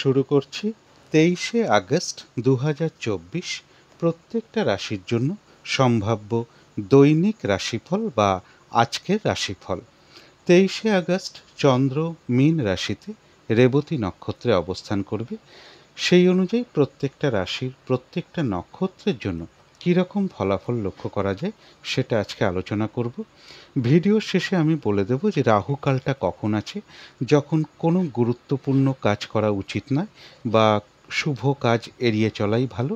শুরু করছি 23শে আগস্ট 2024 প্রত্যেকটা রাশির জন্য সম্ভাব্য দৈনিক রাশিফল বা আজকের রাশিফল। 23শে আগস্ট চন্দ্র মীন রাশিতে রেবতী নক্ষত্রে অবস্থান করবে। সেই অনুযায়ী প্রত্যেকটা রাশির প্রত্যেকটা নক্ষত্রের জন্য কীরকম ফলাফল লক্ষ্য করা যায় সেটা আজকে আলোচনা করব। ভিডিওর শেষে আমি বলে দেব যে রাহুকালটা কখন আছে, যখন কোনো গুরুত্বপূর্ণ কাজ করা উচিত নয় বা শুভ কাজ এড়িয়ে চলাই ভালো,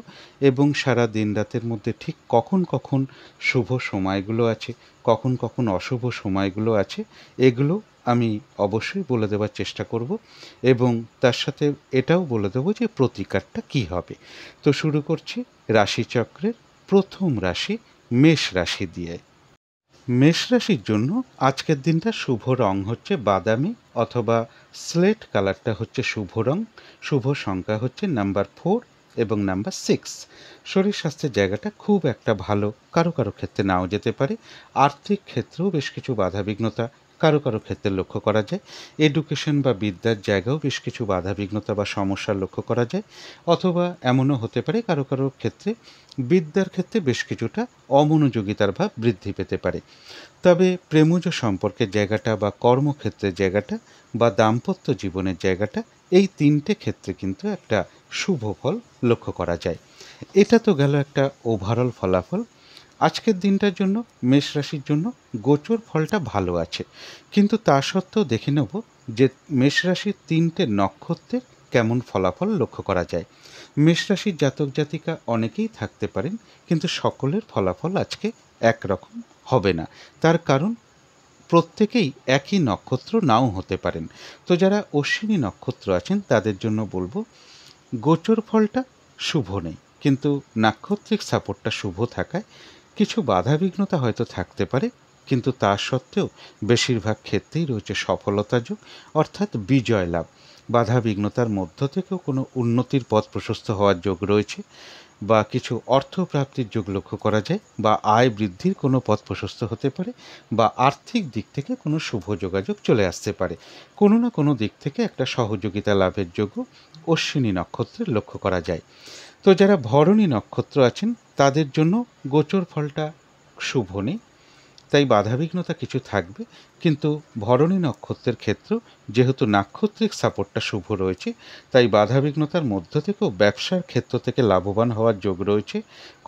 এবং সারা দিন রাতের মধ্যে ঠিক কখন কখন শুভ সময়গুলো আছে, কখন কখন অশুভ সময়গুলো আছে, এগুলো আমি অবশ্যই বলে দেওয়ার চেষ্টা করব, এবং তার সাথে এটাও বলে দেবো যে প্রতিকারটা কী হবে। তো শুরু করছি রাশিচক্রের প্রথম রাশি মেষ রাশি দিয়ে। মেষ রাশির জন্য আজকের দিনটা শুভ রং হচ্ছে বাদামি অথবা স্লেট কালারটা হচ্ছে শুভ রং। শুভ সংখ্যা হচ্ছে নাম্বার 4 এবং নাম্বার 6। শরীর স্বাস্থ্যের জায়গাটা খুব একটা ভালো কারো কারো ক্ষেত্রে নাও যেতে পারে। আর্থিক ক্ষেত্রেও বেশ কিছু বাধাবিঘ্নতা কারো কারো ক্ষেত্রে লক্ষ্য করা যায়। এডুকেশন বা বিদ্যার জায়গাও বেশ কিছু বাধাবিঘ্নতা বা সমস্যা লক্ষ্য করা যায়। অথবা এমনও হতে পারে কারো কারো ক্ষেত্রে বিদ্যার ক্ষেত্রে বেশ কিছুটা অমনোযোগিতার ভাব বৃদ্ধি পেতে পারে। তবে প্রেমজ সম্পর্কের জায়গাটা বা কর্মক্ষেত্রের জায়গাটা বা দাম্পত্য জীবনের জায়গাটা, এই তিনটে ক্ষেত্রে কিন্তু একটা শুভ ফল লক্ষ্য করা যায়। এটা তো গেল একটা ওভারঅল ফলাফল। আজকের দিনটার জন্য মেষ রাশির জন্য গোচর ফলটা ভালো আছে, কিন্তু তা সত্ত্বেও দেখে নেব যে মেষ রাশির তিনটে নক্ষত্রের কেমন ফলাফল লক্ষ্য করা যায়। মেষ রাশির জাতক জাতিকা অনেকেই থাকতে পারেন, কিন্তু সকলের ফলাফল আজকে একরকম হবে না। তার কারণ প্রত্যেকেই একই নক্ষত্র নাও হতে পারেন। তো যারা অশ্বিনী নক্ষত্র আছেন তাদের জন্য বলবো গোচর ফলটা শুভ নেই, কিন্তু নাক্ষত্রিক সাপোর্টটা শুভ থাকায় কিছু বাধাবিঘ্নতা হয়তো থাকতে পারে, কিন্তু তা সত্ত্বেও বেশিরভাগ ক্ষেত্রেই রয়েছে সফলতা যোগ, অর্থাৎ বিজয় লাভ। বাধাবিঘ্নতার মধ্য থেকেও কোনো উন্নতির পথ প্রশস্ত হওয়ার যোগ রয়েছে, বা কিছু অর্থপ্রাপ্তির যোগ লক্ষ্য করা যায়, বা আয় বৃদ্ধির কোনো পথ প্রশস্ত হতে পারে, বা আর্থিক দিক থেকে কোনো শুভ যোগাযোগ চলে আসতে পারে। কোনো না কোনো দিক থেকে একটা সহযোগিতা লাভের যোগও অশ্বিনী নক্ষত্রের লক্ষ্য করা যায়। তো যারা ভরণী নক্ষত্র আছেন তাদের জন্য গোচর ফলটা শুভ নেই, তাই বাধাবিঘ্নতা কিছু থাকবে, কিন্তু ভরণী নক্ষত্রের ক্ষেত্রেও যেহেতু নাক্ষত্রিক সাপোর্টটা শুভ রয়েছে, তাই বাধাবিঘ্নতার মধ্য থেকেও ব্যবসার ক্ষেত্র থেকে লাভবান হওয়ার যোগ রয়েছে।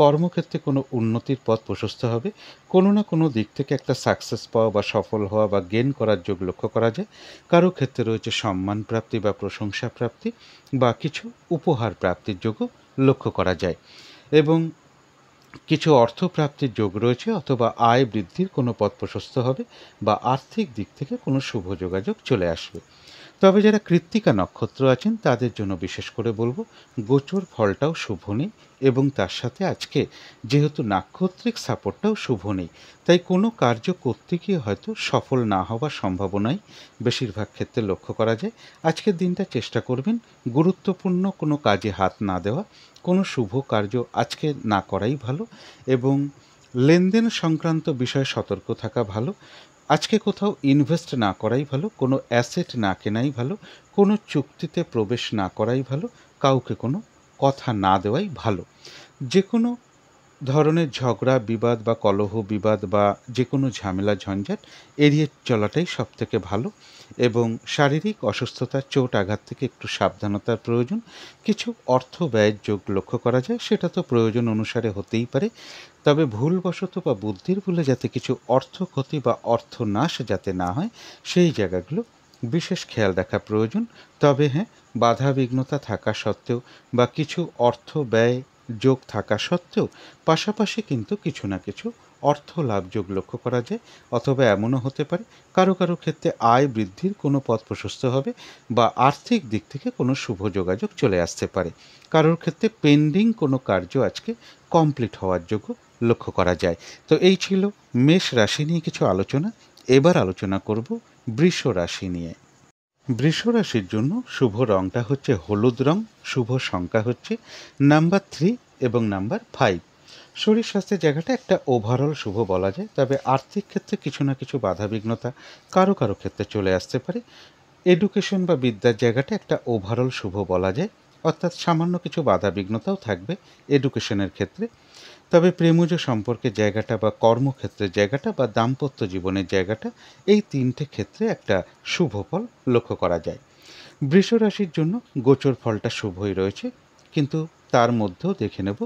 কর্মক্ষেত্রে কোনো উন্নতির পথ প্রশস্ত হবে, কোনো না কোনো দিক থেকে একটা সাকসেস পাওয়া বা সফল হওয়া বা গেন করার যোগ লক্ষ্য করা যায়। কারো ক্ষেত্রে রয়েছে সম্মান প্রাপ্তি বা প্রশংসা প্রাপ্তি বা কিছু উপহার প্রাপ্তির যোগও লক্ষ্য করা যায়, এবং কিছু অর্থপ্রাপ্তির যোগ রয়েছে, অথবা আয় বৃদ্ধির কোনো পথ প্রশস্ত হবে, বা আর্থিক দিক থেকে কোনো শুভ যোগাযোগ চলে আসবে। তবে যারা কৃত্তিকা নক্ষত্র আছেন তাদের জন্য বিশেষ করে বলবো গোচর ফলটাও শুভ নেই, এবং তার সাথে আজকে যেহেতু নাক্ষত্রিক সাপোর্টটাও শুভ নেই, তাই কোনো কার্য করতে গিয়ে হয়তো সফল না হওয়ার সম্ভাবনাই বেশিরভাগ ক্ষেত্রে লক্ষ্য করা যায়। আজকের দিনটা চেষ্টা করবেন গুরুত্বপূর্ণ কোনো কাজে হাত না দেওয়া, কোনো শুভ কার্য আজকে না করাই ভালো, এবং লেনদেন সংক্রান্ত বিষয়ে সতর্ক থাকা ভালো। আজকে কোথাও ইনভেস্ট না করাই ভালো, কোনো অ্যাসেট না কেনাই ভালো, কোনো চুক্তিতে প্রবেশ না করাই ভালো, কাউকে কোনো কথা না দেওয়াই ভালো। যে কোনো ধরনের ঝগড়া বিবাদ বা কলহ বিবাদ বা যে কোনো ঝামেলা ঝঞ্ঝাট এড়িয়ে চলাটাই সবথেকে ভালো, এবং শারীরিক অসুস্থতা চোট আঘাত থেকে একটু সাবধানতার প্রয়োজন। কিছু অর্থ ব্যয়ের যোগ লক্ষ্য করা যায়, সেটা তো প্রয়োজন অনুসারে হতেই পারে, তবে ভুলবশত বা বুদ্ধির ভুলে যাতে কিছু অর্থ ক্ষতি বা অর্থনাশ যাতে না হয় সেই জায়গাগুলো বিশেষ খেয়াল রাখা প্রয়োজন। তবে হ্যাঁ, বাধাবিঘ্নতা থাকা সত্ত্বেও বা কিছু অর্থ ব্যয় যোগ থাকা সত্ত্বেও পাশাপাশি কিন্তু কিছু না কিছু অর্থ লাভ যোগ লক্ষ্য করা যায়, অথবা এমনও হতে পারে কারো কারো ক্ষেত্রে আয় বৃদ্ধির কোনো পথ প্রশস্ত হবে, বা আর্থিক দিক থেকে কোনো শুভ যোগাযোগ চলে আসতে পারে। কারোর ক্ষেত্রে পেন্ডিং কোনো কার্য আজকে কমপ্লিট হওয়ার যোগ্য লক্ষ্য করা যায়। তো এই ছিল মেষ রাশি নিয়ে কিছু আলোচনা। এবার আলোচনা করব বৃষ রাশি নিয়ে। বৃষ রাশির জন্য শুভ রংটা হচ্ছে হলুদ রং, শুভ সংখ্যা হচ্ছে নাম্বার 3 এবং নাম্বার 5। শরীর স্বাস্থ্যের জায়গাটা একটা ওভারঅল শুভ বলা যায়, তবে আর্থিক ক্ষেত্রে কিছু না কিছু বাধাবিঘ্নতা কারো কারো ক্ষেত্রে চলে আসতে পারে। এডুকেশন বা বিদ্যার জায়গাটা একটা ওভারঅল শুভ বলা যায়, অর্থাৎ সামান্য কিছু বাধা বিঘ্নতাও থাকবে এডুকেশনের ক্ষেত্রে। তবে প্রেমজ সম্পর্কের জায়গাটা বা কর্মক্ষেত্রের জায়গাটা বা দাম্পত্য জীবনের জায়গাটা, এই তিনটে ক্ষেত্রে একটা শুভ ফল লক্ষ্য করা যায়। বৃষ রাশির জন্য গোচর ফলটা শুভই রয়েছে, কিন্তু তার মধ্যেও দেখে নেব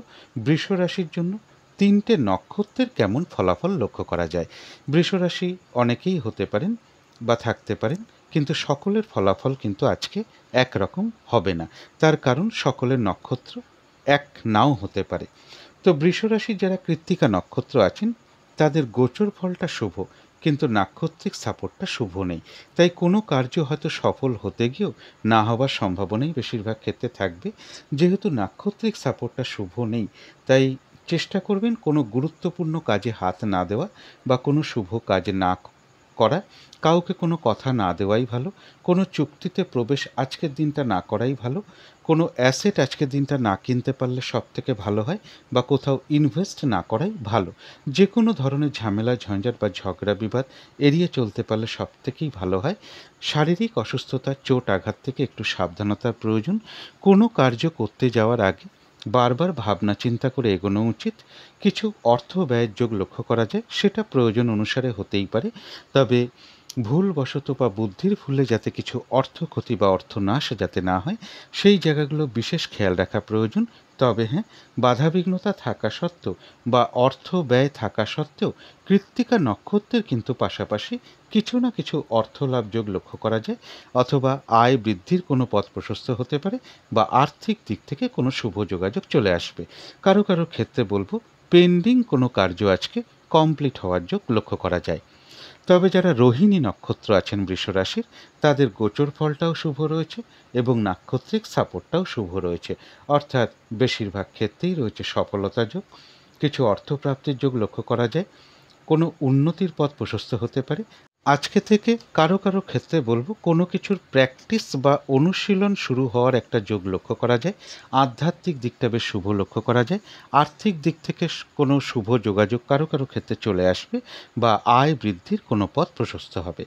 বৃষ রাশির জন্য তিনটে নক্ষত্রের কেমন ফলাফল লক্ষ্য করা যায়। বৃষ রাশি অনেকেই হতে পারেন বা থাকতে পারেন, কিন্তু সকলের ফলাফল কিন্তু আজকে একরকম হবে না। তার কারণ সকলের নক্ষত্র এক নাও হতে পারে। তো বৃষরাশির যারা কৃত্তিকা নক্ষত্র আছেন তাদের গোচর ফলটা শুভ, কিন্তু নাক্ষত্রিক সাপোর্টটা শুভ নেই। তাই কোনো কার্য হয়তো সফল হতে গিয়েও না হওয়ার সম্ভাবনাই বেশিরভাগ ক্ষেত্রে থাকবে। যেহেতু নাক্ষত্রিক সাপোর্টটা শুভ নেই, তাই চেষ্টা করবেন কোনো গুরুত্বপূর্ণ কাজে হাত না দেওয়া বা কোনো শুভ কাজ না করা, কাউকে কোনো কথা না দেওয়াই ভালো, কোনো চুক্তিতে প্রবেশ আজকের দিনটা না করাই ভালো, কোনো অ্যাসেট আজকের দিনটা না কিনতে পারলে সব থেকে ভালো হয়, বা কোথাও ইনভেস্ট না করাই ভালো। যে কোনো ধরনের ঝামেলা ঝঞ্ঝাট বা ঝগড়া বিবাদ এড়িয়ে চলতে পারলে সব থেকেই ভালো হয়। শারীরিক অসুস্থতা চোট আঘাত থেকে একটু সাবধানতার প্রয়োজন। কোনো কার্য করতে যাওয়ার আগে বারবার ভাবনা চিন্তা করে এগোনো উচিত। কিছু অর্থ ব্যয়ের যোগ লক্ষ্য করা যায়, সেটা প্রয়োজন অনুসারে হতেই পারে, তবে ভুলবশত বা বুদ্ধির ভুলে যাতে কিছু অর্থ ক্ষতি বা অর্থনাশ যাতে না হয়, সেই জায়গাগুলো বিশেষ খেয়াল রাখা প্রয়োজন। তবে হ্যাঁ, বাধাবিঘ্নতা থাকা সত্ত্বেও বা অর্থ ব্যয় থাকা সত্ত্বেও কৃত্তিকা নক্ষত্রের কিন্তু পাশাপাশি কিছু না কিছু অর্থ লাভ যোগ লক্ষ্য করা যায়, অথবা আয় বৃদ্ধির কোনো পথ প্রশস্ত হতে পারে, বা আর্থিক দিক থেকে কোনো শুভ যোগাযোগ চলে আসবে। কারো কারো ক্ষেত্রে বলবো পেন্ডিং কোনো কার্য আজকে কমপ্লিট হওয়ার যোগ লক্ষ্য করা যায়। তবে যারা রোহিণী নক্ষত্র আছেন বৃষ রাশির, তাদের গোচর ফলটাও শুভ রয়েছে এবং নাক্ষত্রিক সাপোর্টটাও শুভ রয়েছে, অর্থাৎ বেশিরভাগ ক্ষেত্রেই রয়েছে সফলতা যোগ। কিছু অর্থপ্রাপ্তির যোগ লক্ষ্য করা যায়, কোনো উন্নতির পথ প্রশস্ত হতে পারে। আজকে থেকে কারো কারো ক্ষেত্রে বলবো কোনো কিছুর প্র্যাকটিস বা অনুশীলন শুরু হওয়ার একটা যোগ লক্ষ্য করা যায়। আধ্যাত্মিক দিকটা বেশ শুভ লক্ষ্য করা যায়। আর্থিক দিক থেকে কোনো শুভ যোগাযোগ কারো কারো ক্ষেত্রে চলে আসবে, বা আয় বৃদ্ধির কোনো পথ প্রশস্ত হবে।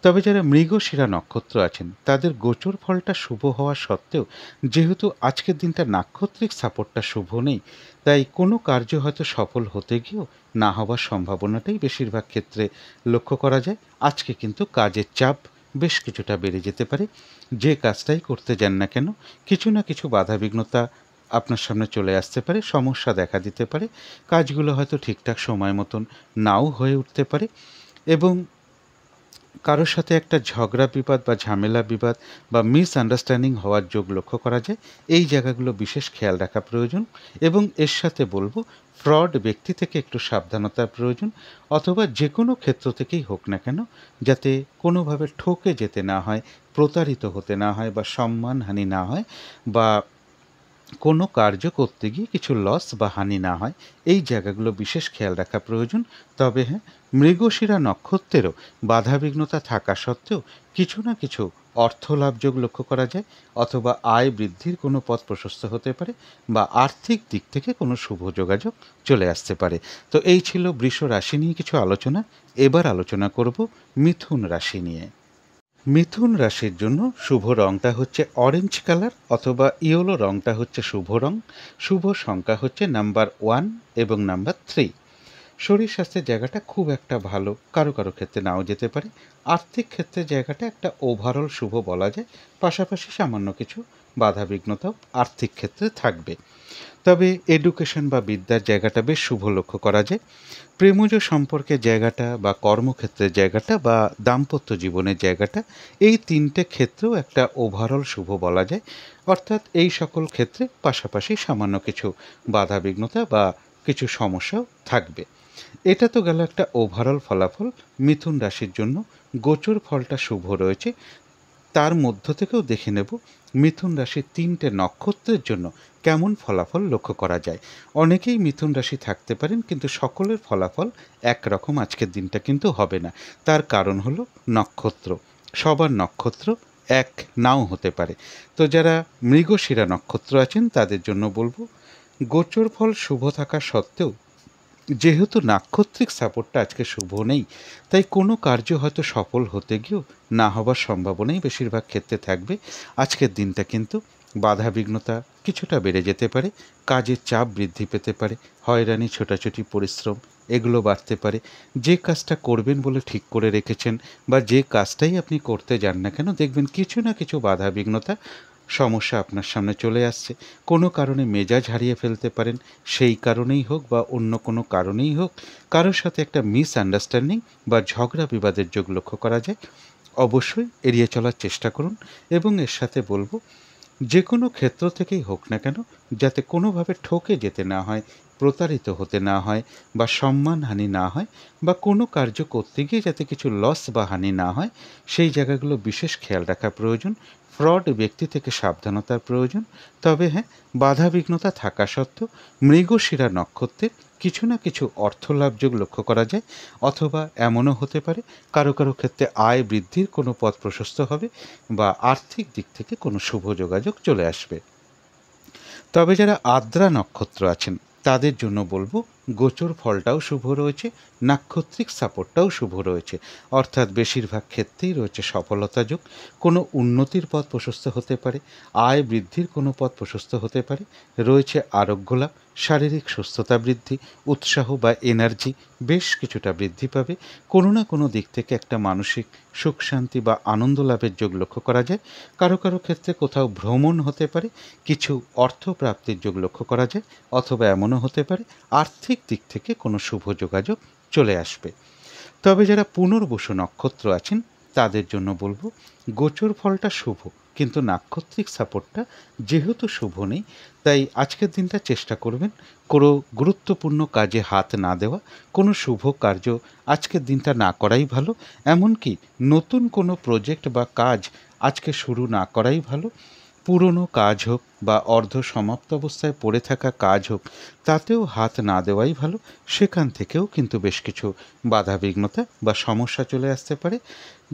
তবে যারা মৃগশিরা নক্ষত্র আছেন তাদের গোচর ফলটা শুভ হওয়া সত্ত্বেও, যেহেতু আজকের দিনটা নাক্ষত্রিক সাপোর্টটা শুভ নেই, তাই কোনো কার্য হয়তো সফল হতে গিয়েও না হওয়ার সম্ভাবনাটাই বেশিরভাগ ক্ষেত্রে লক্ষ্য করা যায়। আজকে কিন্তু কাজের চাপ বেশ কিছুটা বেড়ে যেতে পারে। যে কাজটাই করতে যান না কেন, কিছু না কিছু বাধাবিঘ্নতা আপনার সামনে চলে আসতে পারে, সমস্যা দেখা দিতে পারে, কাজগুলো হয়তো ঠিকঠাক সময় মতন নাও হয়ে উঠতে পারে, এবং কারোর সাথে একটা ঝগড়া বিবাদ বা ঝামেলা বিবাদ বা মিসআন্ডারস্ট্যান্ডিং হওয়ার যোগ লক্ষ্য করা যায়। এই জায়গাগুলো বিশেষ খেয়াল রাখা প্রয়োজন, এবং এর সাথে বলবো ফ্রড ব্যক্তি থেকে একটু সাবধানতার প্রয়োজন, অথবা যে কোনো ক্ষেত্র থেকেই হোক না কেন যাতে কোনোভাবে ঠকে যেতে না হয়, প্রতারিত হতে না হয়, বা সম্মানহানি না হয়, বা কোনো কার্য করতে গিয়ে কিছু লস বা হানি না হয়, এই জায়গাগুলো বিশেষ খেয়াল রাখা প্রয়োজন। তবে হ্যাঁ, মৃগশিরা নক্ষত্রেরও বাধাবিঘ্নতা থাকা সত্ত্বেও কিছু না কিছু অর্থ লাভযোগ লক্ষ্য করা যায়, অথবা আয় বৃদ্ধির কোনো পথ প্রশস্ত হতে পারে, বা আর্থিক দিক থেকে কোনো শুভ যোগাযোগ চলে আসতে পারে। তো এই ছিল বৃষ রাশি নিয়ে কিছু আলোচনা। এবার আলোচনা করব মিথুন রাশি নিয়ে। মিথুন রাশির জন্য শুভ রংটা হচ্ছে অরেঞ্জ কালার, অথবা ইয়েলো রংটা হচ্ছে শুভ রং। শুভ সংখ্যা হচ্ছে নাম্বার 1 এবং নাম্বার 3। শরীর স্বাস্থ্যের জায়গাটা খুব একটা ভালো, কারো কারো ক্ষেত্রে নাও যেতে পারে। আর্থিক ক্ষেত্রে জায়গাটা একটা ওভারঅল শুভ বলা যায়, পাশাপাশি সামান্য কিছু বাধাবিঘ্নতাও আর্থিক ক্ষেত্রে থাকবে। তবে এডুকেশন বা বিদ্যার জায়গাটা বেশ শুভ লক্ষ্য করা যায়। প্রেমজ সম্পর্কের জায়গাটা বা কর্মক্ষেত্রের জায়গাটা বা দাম্পত্য জীবনের জায়গাটা, এই তিনটে ক্ষেত্রেও একটা ওভারঅল শুভ বলা যায়, অর্থাৎ এই সকল ক্ষেত্রে পাশাপাশি সামান্য কিছু বাধাবিঘ্নতা বা কিছু সমস্যাও থাকবে। এটা তো গেল একটা ওভারঅল ফলাফল। মিথুন রাশির জন্য গোচর ফলটা শুভ রয়েছে, তার মধ্য থেকেও দেখে নেব মিথুন রাশির তিনটে নক্ষত্রের জন্য কেমন ফলাফল লক্ষ্য করা যায়। অনেকেই মিথুন রাশি থাকতে পারেন, কিন্তু সকলের ফলাফল একরকম আজকের দিনটা কিন্তু হবে না। তার কারণ হলো নক্ষত্র, সবার নক্ষত্র এক নাও হতে পারে। তো যারা মৃগশিরা নক্ষত্র আছেন তাদের জন্য বলবো গোচর ফল শুভ থাকা সত্ত্বেও যেহেতু নাক্ষত্রিক সাপোর্টটা আজকে শুভ নেই, তাই কোনো কার্য হয়তো সফল হতে গিয়েও না হবার সম্ভাবনাই বেশিরভাগ ক্ষেত্রে থাকবে। আজকের দিনটা কিন্তু বাধা বিঘ্নতা কিছুটা বেড়ে যেতে পারে, কাজের চাপ বৃদ্ধি পেতে পারে, হয়রানি ছোটাছুটি পরিশ্রম এগুলো বাড়তে পারে। যে কাজটা করবেন বলে ঠিক করে রেখেছেন বা যে কাজটাই আপনি করতে যান না কেন, দেখবেন কিছু না কিছু বাধা বিঘ্নতা সমস্যা আপনার সামনে চলে আসছে। কোনো কারণে মেজাজ হারিয়ে ফেলতে পারেন, সেই কারণেই হোক বা অন্য কোনো কারণেই হোক, কারোর সাথে একটা মিসআন্ডারস্ট্যান্ডিং বা ঝগড়া বিবাদের যোগ লক্ষ্য করা যায়। অবশ্যই এড়িয়ে চলার চেষ্টা করুন এবং এর সাথে বলবো, যে কোনো ক্ষেত্র থেকেই হোক না কেন, যাতে কোনোভাবে ঠকে যেতে না হয়, প্রতারিত হতে না হয় বা সম্মানহানি না হয়, বা কোনো কার্য করতে গিয়ে যাতে কিছু লস বা হানি না হয়, সেই জায়গাগুলো বিশেষ খেয়াল রাখা প্রয়োজন। ফ্রড ব্যক্তি থেকে সাবধানতার প্রয়োজন। তবে হ্যাঁ, বাধা বিঘ্নতা থাকা সত্ত্বেও মৃগশিরা নক্ষত্রের কিছু না কিছু অর্থলাভযোগ লক্ষ্য করা যায়, অথবা এমনও হতে পারে কারো কারো ক্ষেত্রে আয় বৃদ্ধির কোনো পথ প্রশস্ত হবে বা আর্থিক দিক থেকে কোনো শুভ যোগাযোগ চলে আসবে। তবে যারা আদ্রা নক্ষত্র আছেন তাদের জন্য বলবো, গোচর ফলটাও শুভ রয়েছে, নাক্ষত্রিক সাপোর্টটাও শুভ রয়েছে। অর্থাৎ বেশিরভাগ ক্ষেত্রেই রয়েছে সফলতা যোগ, কোনো উন্নতির পথ প্রশস্ত হতে পারে, আয় বৃদ্ধির কোনো পথ প্রশস্ত হতে পারে, রয়েছে আরোগ্য লাভ, শারীরিক সুস্থতা বৃদ্ধি, উৎসাহ বা এনার্জি বেশ কিছুটা বৃদ্ধি পাবে। কোনো না কোনো দিক থেকে একটা মানসিক সুখ শান্তি বা আনন্দ লাভের যোগ লক্ষ্য করা যায়। কারো কারো ক্ষেত্রে কোথাও ভ্রমণ হতে পারে, কিছু অর্থ প্রাপ্তির যোগ লক্ষ্য করা যায়, অথবা এমনও হতে পারে আর্থিক দিক থেকে কোনো শুভ যোগাযোগ চলে আসবে। তবে যারা পুনর্বসু নক্ষত্র আছেন তাদের জন্য বলবো, গোচর ফলটা শুভ, কিন্তু নাক্ষত্রিক সাপোর্টটা যেহেতু শুভ নেই, তাই আজকের দিনটা চেষ্টা করবেন কোনো গুরুত্বপূর্ণ কাজে হাত না দেওয়া, কোনো শুভ কার্য আজকের দিনটা না করাই ভালো। এমনকি নতুন কোনো প্রজেক্ট বা কাজ আজকে শুরু না করাই ভালো। পুরনো কাজ হোক বা অর্ধ সমাপ্ত অবস্থায় পড়ে থাকা কাজ হোক, তাতেও হাত না দেওয়াই ভালো। সেখান থেকেও কিন্তু বেশ কিছু বাধা বিঘ্নতা বা সমস্যা চলে আসতে পারে।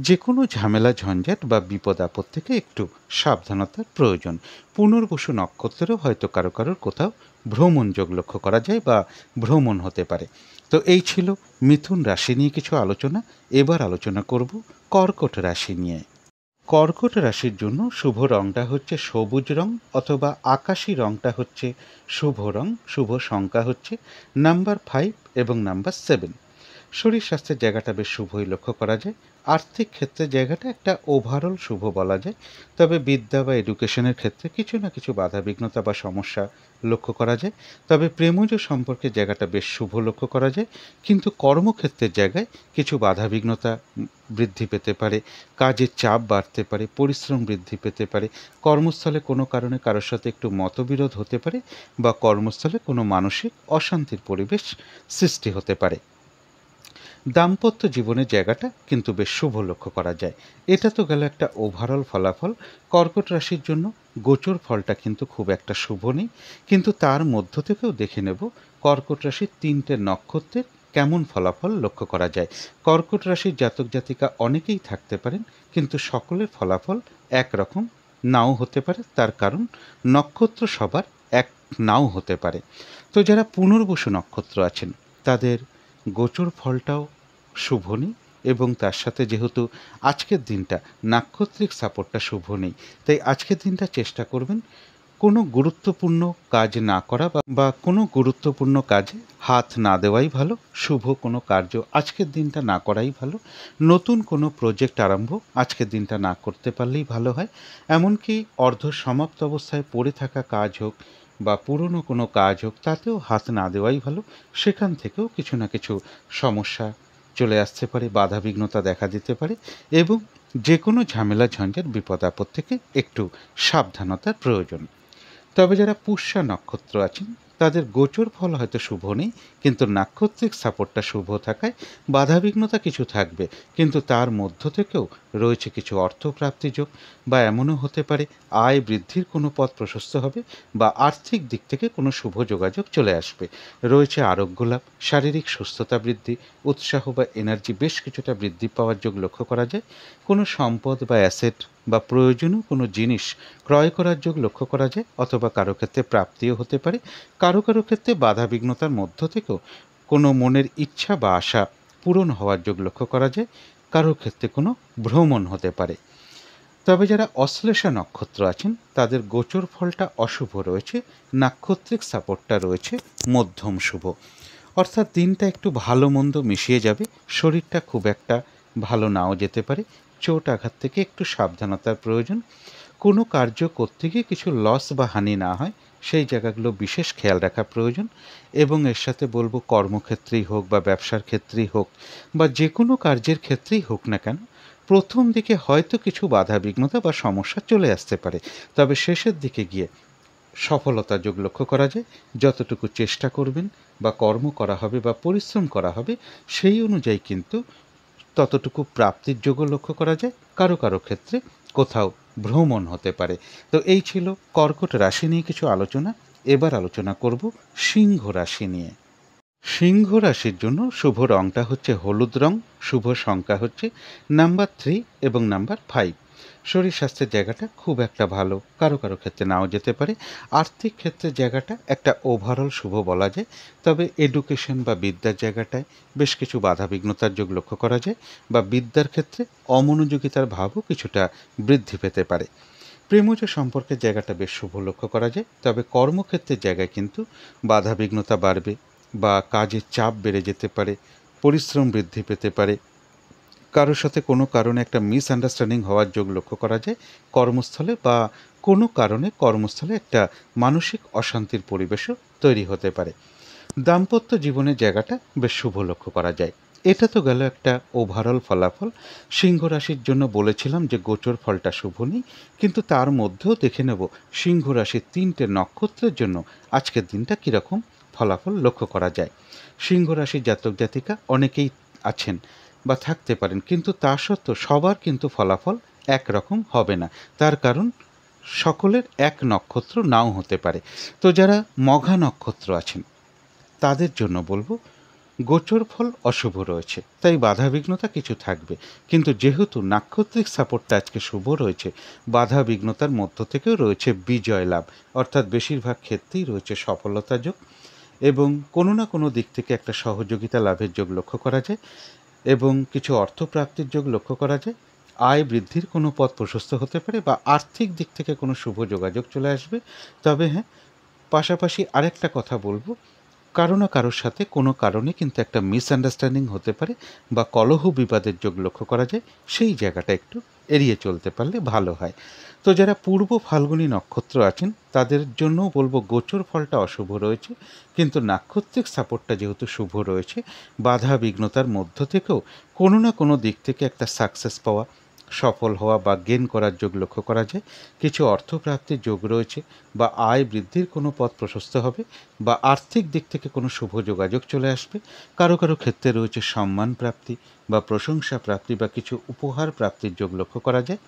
যে কোনো ঝামেলা ঝঞ্ঝাট বা বিপদ আপদ থেকে একটু সাবধানতার প্রয়োজন। পুনর্বসু নক্ষত্রেও হয়তো কারো কারোর কোথাও ভ্রমণ যোগ লক্ষ্য করা যায় বা ভ্রমণ হতে পারে। তো এই ছিল মিথুন রাশি নিয়ে কিছু আলোচনা। এবার আলোচনা করব কর্কট রাশি নিয়ে। কর্কট রাশির জন্য শুভ রংটা হচ্ছে সবুজ রং, অথবা আকাশি রংটা হচ্ছে শুভ রং। শুভ সংখ্যা হচ্ছে নাম্বার 5 এবং নাম্বার 7। শরীর স্বাস্থ্যের জায়গাটা বেশ শুভই লক্ষ্য করা যায়। আর্থিক ক্ষেত্রে জায়গাটা একটা ওভারঅল শুভ বলা যায়। তবে বিদ্যা বা এডুকেশনের ক্ষেত্রে কিছু না কিছু বাধা বিঘ্নতা বা সমস্যা লক্ষ্য করা যায়। তবে প্রেমজ সম্পর্কের জায়গাটা বেশ শুভ লক্ষ্য করা যায়, কিন্তু কর্মক্ষেত্রের জায়গায় কিছু বাধা বিঘ্নতা বৃদ্ধি পেতে পারে, কাজের চাপ বাড়তে পারে, পরিশ্রম বৃদ্ধি পেতে পারে, কর্মস্থলে কোনো কারণে কারোর সাথে একটু মতবিরোধ হতে পারে, বা কর্মস্থলে কোনো মানসিক অশান্তির পরিবেশ সৃষ্টি হতে পারে। দাম্পত্য জীবনের জায়গাটা কিন্তু বেশ শুভ লক্ষ্য করা যায়। এটা তো গেল একটা ওভারঅল ফলাফল। কর্কট রাশির জন্য গোচর ফলটা কিন্তু খুব একটা শুভ নেই, কিন্তু তার মধ্য থেকেও দেখে নেব কর্কট রাশির 3টে নক্ষত্রের কেমন ফলাফল লক্ষ্য করা যায়। কর্কট রাশির জাতক জাতিকা অনেকেই থাকতে পারেন, কিন্তু সকলের ফলাফল একরকম নাও হতে পারে। তার কারণ নক্ষত্র সবার এক নাও হতে পারে। তো যারা পুনর্বসু নক্ষত্র আছেন তাদের গোচর ফলটাও শুভ নেই, এবং তার সাথে যেহেতু আজকের দিনটা নাক্ষত্রিক সাপোর্টটা শুভ নেই, তাই আজকের দিনটা চেষ্টা করবেন কোনো গুরুত্বপূর্ণ কাজ না করা বা কোনো গুরুত্বপূর্ণ কাজে হাত না দেওয়াই ভালো। শুভ কোনো কার্য আজকের দিনটা না করাই ভালো। নতুন কোনো প্রজেক্ট আরম্ভ আজকের দিনটা না করতে পারলেই ভালো হয়। এমনকি অর্ধ সমাপ্ত অবস্থায় পড়ে থাকা কাজ হোক বা পুরনো কোনো কাজ হোক, তাতেও হাত না দেওয়াই ভালো। সেখান থেকেও কিছু না কিছু সমস্যা চলে আসতে পারে, বাধা বিঘ্নতা দেখা দিতে পারে, এবং যে কোনো ঝামেলা ঝঞ্ঝাট বিপদ আপদ থেকে একটু সাবধানতার প্রয়োজন। তবে যারা পুষ্যা নক্ষত্র আছেন তাদের গোচর ফল হয়তো শুভ নেই, কিন্তু নাক্ষত্রিক সাপোর্টটা শুভ থাকায় বাধাবিঘ্নতা কিছু থাকবে, কিন্তু তার মধ্য থেকেও রয়েছে কিছু অর্থপ্রাপ্তি যোগ, বা এমনও হতে পারে আয় বৃদ্ধির কোনো পথ প্রশস্ত হবে, বা আর্থিক দিক থেকে কোনো শুভ যোগাযোগ চলে আসবে। রয়েছে আরোগ্য লাভ, শারীরিক সুস্থতা বৃদ্ধি, উৎসাহ বা এনার্জি বেশ কিছুটা বৃদ্ধি পাওয়ার যোগ লক্ষ্য করা যায়। কোনো সম্পদ বা অ্যাসেট বা প্রয়োজনীয় কোনো জিনিস ক্রয় করার যোগ লক্ষ্য করা যায়, অথবা কারো ক্ষেত্রে প্রাপ্তিও হতে পারে। কারো কারো ক্ষেত্রে বাধা বিঘ্নতার মধ্য থেকেও কোনো মনের ইচ্ছা বা আশা পূরণ হওয়ার যোগ লক্ষ্য করা যায়। কারোর ক্ষেত্রে কোনো ভ্রমণ হতে পারে। তবে যারা অশ্লেষা নক্ষত্র আছেন তাদের গোচর ফলটা অশুভ রয়েছে, নাক্ষত্রিক সাপোর্টটা রয়েছে মধ্যম শুভ। অর্থাৎ দিনটা একটু ভালো মন্দ মিশিয়ে যাবে, শরীরটা খুব একটা ভালো নাও যেতে পারে, চোট আঘাত থেকে একটু সাবধানতার প্রয়োজন। কোনো কার্য করতে গিয়ে কিছু লস বা হানি না হয় সেই জায়গাগুলো বিশেষ খেয়াল রাখা প্রয়োজন। এবং এর সাথে বলবো কর্মক্ষেত্রেই হোক বা ব্যবসার ক্ষেত্রেই হোক বা যে কোনো কার্যের ক্ষেত্রেই হোক না কেন, প্রথম দিকে হয়তো কিছু বাধা বিঘ্নতা বা সমস্যা চলে আসতে পারে, তবে শেষের দিকে গিয়ে সফলতা যোগ লক্ষ্য করা যায়। যতটুকু চেষ্টা করবেন বা কর্ম করা হবে বা পরিশ্রম করা হবে সেই অনুযায়ী কিন্তু ততটুকু প্রাপ্তির যোগও লক্ষ্য করা যায়। কারো কারো ক্ষেত্রে কোথাও ভ্রমণ হতে পারে। তো এই ছিল কর্কট রাশি নিয়ে কিছু আলোচনা। এবার আলোচনা করব সিংহ রাশি নিয়ে। সিংহ রাশির জন্য শুভ রংটা হচ্ছে হলুদ রং, শুভ সংখ্যা হচ্ছে নাম্বার 3 এবং নাম্বার 5। শরীর স্বাস্থ্যের জায়গাটা খুব একটা ভালো, কারো কারো ক্ষেত্রে নাও যেতে পারে। আর্থিক ক্ষেত্রের জায়গাটা একটা ওভারঅল শুভ বলা যায়, তবে এডুকেশন বা বিদ্যার জায়গাটায় বেশ কিছু বাধাবিঘ্নতার যোগ লক্ষ্য করা যায়, বা বিদ্যার ক্ষেত্রে অমনোযোগিতার ভাবও কিছুটা বৃদ্ধি পেতে পারে। প্রেমজ সম্পর্কের জায়গাটা বেশ শুভ লক্ষ্য করা যায়, তবে কর্মক্ষেত্রের জায়গায় কিন্তু বাধাবিঘ্নতা বাড়বে বা কাজের চাপ বেড়ে যেতে পারে, পরিশ্রম বৃদ্ধি পেতে পারে, কারোর সাথে কোনো কারণে একটা মিসআন্ডারস্ট্যান্ডিং হওয়ার যোগ লক্ষ্য করা যায় কর্মস্থলে, বা কোনো কারণে কর্মস্থলে একটা মানসিক অশান্তির পরিবেশও তৈরি হতে পারে। দাম্পত্য জীবনের জায়গাটা বেশ শুভ লক্ষ্য করা যায়। এটা তো গেল একটা ওভারঅল ফলাফল। সিংহ রাশির জন্য বলেছিলাম যে গোচর ফলটা শুভ নেই, কিন্তু তার মধ্যেও দেখে নেব সিংহ রাশির 3টে নক্ষত্রের জন্য আজকের দিনটা কীরকম ফলাফল লক্ষ্য করা যায়। সিংহ রাশির জাতক জাতিকা অনেকেই আছেন বা থাকতে পারেন, কিন্তু তা সত্ত্বেও সবার কিন্তু ফলাফল একরকম হবে না। তার কারণ সকলের এক নক্ষত্র নাও হতে পারে। তো যারা মঘা নক্ষত্র আছেন তাদের জন্য বলবো গোচর ফল অশুভ রয়েছে, তাই বাধাবিঘ্নতা কিছু থাকবে, কিন্তু যেহেতু নাক্ষত্রিক সাপোর্টটা আজকে শুভ রয়েছে, বাধাবিঘ্নতার মধ্য থেকেও রয়েছে বিজয় লাভ, অর্থাৎ বেশিরভাগ ক্ষেত্রেই রয়েছে সফলতা যোগ, এবং কোনো না কোনো দিক থেকে একটা সহযোগিতা লাভের যোগ লক্ষ্য করা যায়, এবং কিছু অর্থপ্রাপ্তির যোগ লক্ষ্য করা যায়। আয় বৃদ্ধির কোনো পথ প্রশস্ত হতে পারে, বা আর্থিক দিক থেকে কোনো শুভ যোগাযোগ চলে আসবে। তবে হ্যাঁ, পাশাপাশি আরেকটা কথা বলবো, কারো না কারোর সাথে কোনো কারণে কিন্তু একটা মিসআন্ডারস্ট্যান্ডিং হতে পারে বা কলহ বিবাদের যোগ লক্ষ্য করা যায়, সেই জায়গাটা একটু এড়িয়ে চলতে পারলে ভালো হয়। তো যারা পূর্ব ফাল্গুনী নক্ষত্র আছেন তাদের জন্যও বলবো গোচর ফলটা অশুভ রয়েছে, কিন্তু নাক্ষত্রিক সাপোর্টটা যেহেতু শুভ রয়েছে, বাধা বিঘ্নতার মধ্য থেকেও কোনো না কোনো দিক থেকে একটা সাকসেস পাওয়া, সফল হওয়া বা গেন করার যোগ লক্ষ্য করা যায়। কিছু অর্থপ্রাপ্তির যোগ রয়েছে, বা আয় বৃদ্ধির কোনো পথ প্রশস্ত হবে, বা আর্থিক দিক থেকে কোনো শুভ যোগাযোগ চলে আসবে। কারো কারো ক্ষেত্রে রয়েছে সম্মান প্রাপ্তি বা প্রশংসা প্রাপ্তি বা কিছু উপহার প্রাপ্তির যোগ লক্ষ্য করা যায়।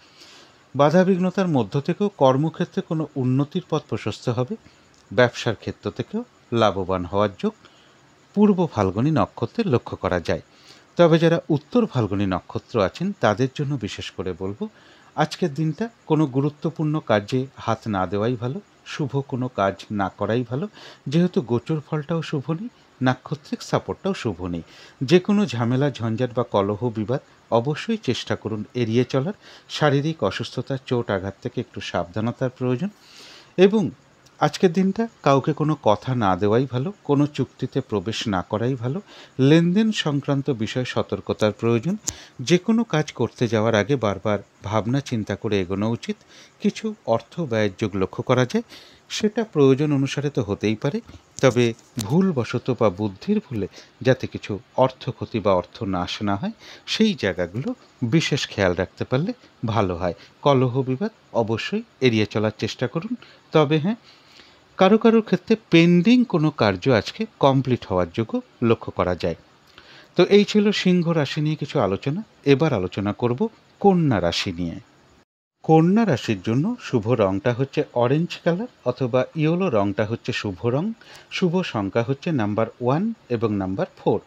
বাধাবিঘ্নতার মধ্য থেকেও কর্মক্ষেত্রে কোনো উন্নতির পথ প্রশস্ত হবে, ব্যবসার ক্ষেত্র থেকেও লাভবান হওয়ার যোগ পূর্ব ফাল্গুনী নক্ষত্রে লক্ষ্য করা যায়। তবে যারা উত্তর ফাল্গুনী নক্ষত্র আছেন তাদের জন্য বিশেষ করে বলবো আজকের দিনটা কোনো গুরুত্বপূর্ণ কাজে হাত না দেওয়াই ভালো, শুভ কোনো কাজ না করাই ভালো। যেহেতু গোচর ফলটাও শুভ নেই, নাক্ষত্রিক সাপোর্টটাও শুভ নেই, যে কোনো ঝামেলা ঝঞ্ঝাট বা কলহ বিবাদ অবশ্যই চেষ্টা করুন এড়িয়ে চলার। শারীরিক অসুস্থতা চোট আঘাত থেকে একটু সাবধানতার প্রয়োজন, এবং আজকের দিনটা কাউকে কোনো কথা না দেওয়াই ভালো, কোনো চুক্তিতে প্রবেশ না করাই ভালো। লেনদেন সংক্রান্ত বিষয়ে সতর্কতার প্রয়োজন। যে কোনো কাজ করতে যাওয়ার আগে বারবার ভাবনা চিন্তা করে এগোনো উচিত। কিছু অর্থ ব্যয়ের যোগ লক্ষ্য করা যায়, সেটা প্রয়োজন অনুসারে তো হতেই পারে, তবে ভুলবশত বা বুদ্ধির ভুলে যাতে কিছু অর্থ ক্ষতি বা অর্থ নাশ না হয় সেই জায়গাগুলো বিশেষ খেয়াল রাখতে পারলে ভালো হয়। কলহ বিবাদ অবশ্যই এড়িয়ে চলার চেষ্টা করুন। তবে হ্যাঁ, কারো কারো ক্ষেত্রে পেন্ডিং কোনো কার্য আজকে কমপ্লিট হওয়ার যোগ্য লক্ষ্য করা যায়। তো এই ছিল সিংহ রাশি নিয়ে কিছু আলোচনা। এবার আলোচনা করব কন্যা রাশি নিয়ে। কন্যা রাশির জন্য শুভ রংটা হচ্ছে অরেঞ্জ কালার অথবা ইয়েলো রংটা হচ্ছে শুভ রং। শুভ সংখ্যা হচ্ছে নাম্বার 1 এবং নাম্বার 4।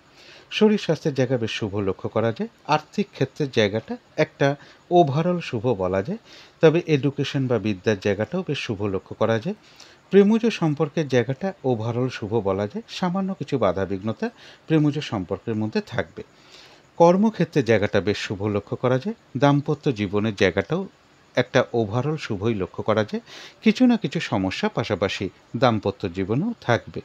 শরীর স্বাস্থ্যের জায়গা বেশ শুভ লক্ষ্য করা যায়। আর্থিক ক্ষেত্রের জায়গাটা একটা ওভারঅল শুভ বলা যায়, তবে এডুকেশন বা বিদ্যার জায়গাটাও বেশ শুভ লক্ষ্য করা যায়। প্রেমজ সম্পর্কের জায়গাটা ওভারঅল শুভ বলা যায়, সামান্য কিছু বাধা বিঘ্নতা প্রেমজ সম্পর্কের মধ্যে থাকবে। কর্মক্ষেত্রে জায়গাটা বেশ শুভ লক্ষ্য করা যায়, দাম্পত্য জীবনের জায়গাটাও একটা ওভারঅল শুভই লক্ষ্য করা যায়। কিছু না কিছু সমস্যা পাশাপাশি দাম্পত্য জীবনেও থাকবে।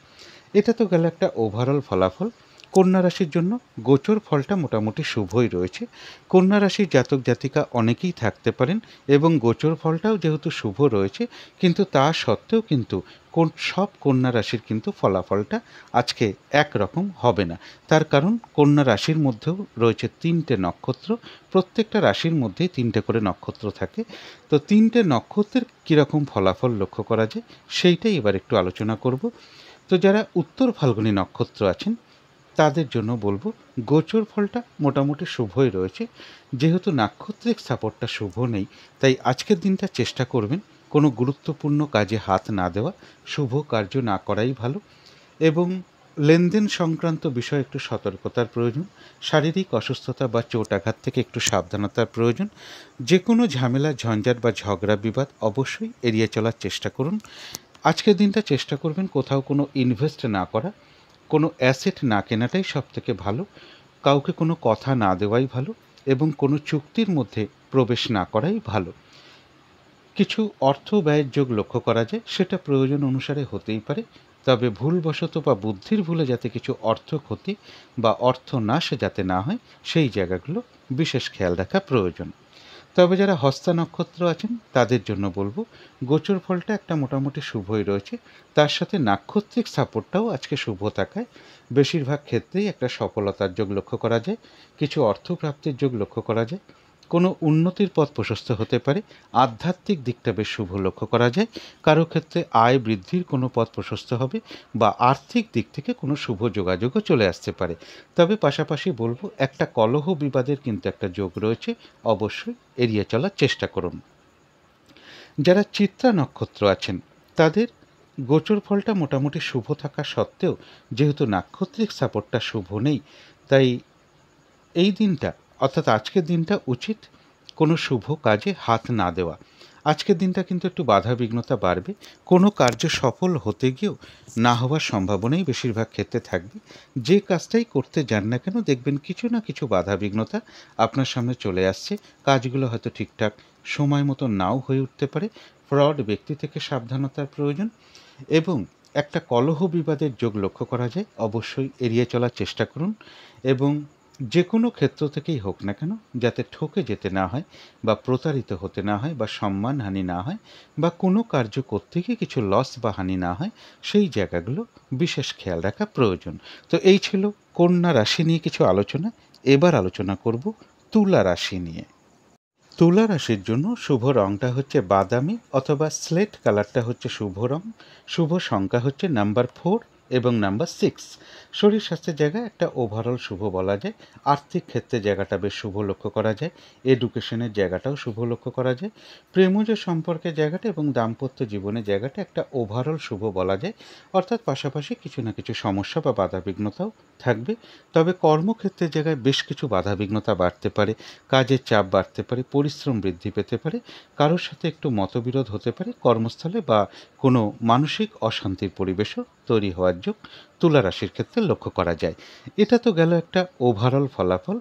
এটা তো গেল একটা ওভারঅল ফলাফল। কন্যা রাশির জন্য গোচর ফলটা মোটামুটি শুভই রয়েছে। কন্যা রাশির জাতক জাতিকা অনেকেই থাকতে পারেন এবং গোচর ফলটাও যেহেতু শুভ রয়েছে, কিন্তু তা সত্ত্বেও কিন্তু সব কন্যা রাশির কিন্তু ফলাফলটা আজকে একরকম হবে না। তার কারণ কন্যা রাশির মধ্যেও রয়েছে 3টে নক্ষত্র, প্রত্যেকটা রাশির মধ্যেই 3টে করে নক্ষত্র থাকে। তো 3টে নক্ষত্রের কীরকম ফলাফল লক্ষ্য করা যায় সেইটাই এবার একটু আলোচনা করব। তো যারা উত্তর ফাল্গুনী নক্ষত্র আছেন তাদের জন্য বলবো গোচর ফলটা মোটামুটি শুভই রয়েছে। যেহেতু নাক্ষত্রিক সাপোর্টটা শুভ নেই, তাই আজকের দিনটা চেষ্টা করবেন কোনো গুরুত্বপূর্ণ কাজে হাত না দেওয়া, শুভ কার্য না করাই ভালো। এবং লেনদেন সংক্রান্ত বিষয়ে একটু সতর্কতার প্রয়োজন, শারীরিক অসুস্থতা বা চোট আঘাত থেকে একটু সাবধানতার প্রয়োজন। যে কোনো ঝামেলা ঝঞ্ঝাট বা ঝগড়া বিবাদ অবশ্যই এড়িয়ে চলার চেষ্টা করুন। আজকের দিনটা চেষ্টা করবেন কোথাও কোনো ইনভেস্ট না করা, কোনো অ্যাসেট না কেনাটাই সবথেকে ভালো, কাউকে কোনো কথা না দেওয়াই ভালো এবং কোনো চুক্তির মধ্যে প্রবেশ না করাই ভালো। কিছু অর্থ ব্যয়ের যোগ লক্ষ্য করা যায়, সেটা প্রয়োজন অনুসারে হতেই পারে, তবে ভুলবশত বা বুদ্ধির ভুলে যাতে কিছু অর্থ ক্ষতি বা অর্থ নাশ যাতে না হয় সেই জায়গাগুলো বিশেষ খেয়াল রাখা প্রয়োজন। তবে যারা হস্তা নক্ষত্র আছেন তাদের জন্য বলবো গোচর ফলটা একটা মোটামুটি শুভই রয়েছে, তার সাথে নাক্ষত্রিক সাপোর্টটাও আজকে শুভ থাকায় বেশিরভাগ ক্ষেত্রেই একটা সফলতার যোগ লক্ষ্য করা যায়, কিছু অর্থপ্রাপ্তির যোগ লক্ষ্য করা যায়, কোনো উন্নতির পথ প্রশস্ত হতে পারে, আধ্যাত্মিক দিকটা বেশ শুভ লক্ষ্য করা যায়, কারো ক্ষেত্রে আয় বৃদ্ধির কোনো পথ প্রশস্ত হবে বা আর্থিক দিক থেকে কোনো শুভ যোগাযোগও চলে আসতে পারে। তবে পাশাপাশি বলবো একটা কলহ বিবাদের কিন্তু একটা যোগ রয়েছে, অবশ্যই এড়িয়ে চলার চেষ্টা করুন। যারা চিত্রা নক্ষত্র আছেন তাদের গোচর ফলটা মোটামুটি শুভ থাকা সত্ত্বেও যেহেতু নাক্ষত্রিক সাপোর্টটা শুভ নেই, তাই এই দিনটা অর্থাৎ আজকের দিনটা উচিত কোনো শুভ কাজে হাত না দেওয়া। আজকের দিনটা কিন্তু একটু বাধা বিঘ্নতা বাড়বে, কোনো কার্য সফল হতে গিয়েও না হওয়ার সম্ভাবনাই বেশিরভাগ ক্ষেত্রে থাকবে। যে কাজটাই করতে যান না কেন দেখবেন কিছু না কিছু বাধা বিঘ্নতা আপনার সামনে চলে আসছে, কাজগুলো হয়তো ঠিকঠাক সময় মতো নাও হয়ে উঠতে পারে। ফ্রড ব্যক্তি থেকে সাবধানতার প্রয়োজন এবং একটা কলহ বিবাদের যোগ লক্ষ্য করা যায়, অবশ্যই এড়িয়ে চলার চেষ্টা করুন। এবং যে কোনো ক্ষেত্র থেকেই হোক না কেন যাতে ঠকে যেতে না হয় বা প্রতারিত হতে না হয় বা সম্মানহানি না হয় বা কোনো কার্য করতে গিয়ে কিছু লস বা হানি না হয়, সেই জায়গাগুলো বিশেষ খেয়াল রাখা প্রয়োজন। তো এই ছিল কন্যা রাশি নিয়ে কিছু আলোচনা। এবার আলোচনা করব তুলা রাশি নিয়ে। তুলা রাশির জন্য শুভ রঙটা হচ্ছে বাদামি অথবা স্লেট কালারটা হচ্ছে শুভ রং। শুভ সংখ্যা হচ্ছে নাম্বার 4 এবং নাম্বার 6। শরীর স্বাস্থ্যের জায়গায় একটা ওভারঅল শুভ বলা যায়। আর্থিক ক্ষেত্রে জায়গাটা বেশ শুভ লক্ষ্য করা যায়, এডুকেশনের জায়গাটাও শুভ লক্ষ্য করা যায়, প্রেমজ সম্পর্কের জায়গাটা এবং দাম্পত্য জীবনের জায়গাটা একটা ওভারঅল শুভ বলা যায়। অর্থাৎ পাশাপাশি কিছু না কিছু সমস্যা বা বাধাবিঘ্নতাও থাকবে। তবে কর্মক্ষেত্রের জায়গায় বেশ কিছু বাধাবিঘ্নতা বাড়তে পারে, কাজের চাপ বাড়তে পারে, পরিশ্রম বৃদ্ধি পেতে পারে, কারোর সাথে একটু মতবিরোধ হতে পারে কর্মস্থলে বা কোনো মানসিক অশান্তির পরিবেশও তৈরি হওয়ার যোগ তুলা রাশির ক্ষেত্রে লক্ষ্য করা যায়। এটা তো গেল একটা ওভারঅল ফলাফল।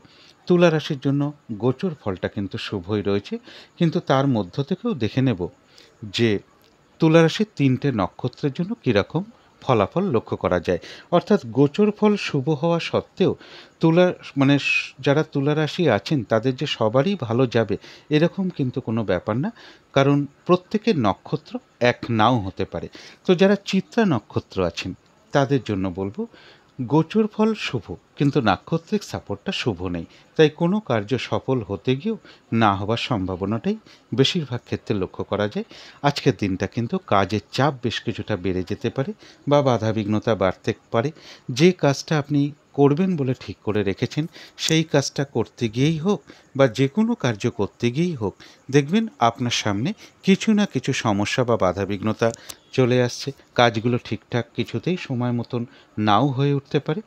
তুলা রাশির জন্য গোচর ফলটা কিন্তু শুভই রয়েছে, কিন্তু তার মধ্য থেকেও দেখে নেব যে তুলা রাশির 3টে নক্ষত্রের জন্য কীরকম ফলাফল লক্ষ্য করা যায়। অর্থাৎ গোচর ফল শুভ হওয়া সত্ত্বেও তুলা মানে যারা তুলা রাশি আছেন তাদের যে সবারই ভালো যাবে এরকম কিন্তু কোনো ব্যাপার না, কারণ প্রত্যেকের নক্ষত্র এক নাও হতে পারে। তো যারা চিত্রা নক্ষত্র আছেন তাদের জন্য বলবো গোচর ফল শুভ, কিন্তু নাক্ষত্রিক সাপোর্টটা শুভ নেই, তাই কোনো কার্য সফল হতে গিয়েও না হওয়ার সম্ভাবনাটাই বেশিরভাগ ক্ষেত্রে লক্ষ্য করা যায়। আজকের দিনটা কিন্তু কাজের চাপ বেশ কিছুটা বেড়ে যেতে পারে বা বাধাবিঘ্নতা বাড়তে পারে। যে কাজটা আপনি করবেন বলে ঠিক করে রেখেছেন সেই কাজটা করতে গিয়েই হোক বা যে কোনো কার্য করতে গিয়েই হোক, দেখবেন আপনার সামনে কিছু না কিছু সমস্যা বা বাধাবিঘ্নতা চলে আসছে, কাজগুলো ঠিকঠাক কিছুতেই সময় মতন নাও হয়ে উঠতে পারে।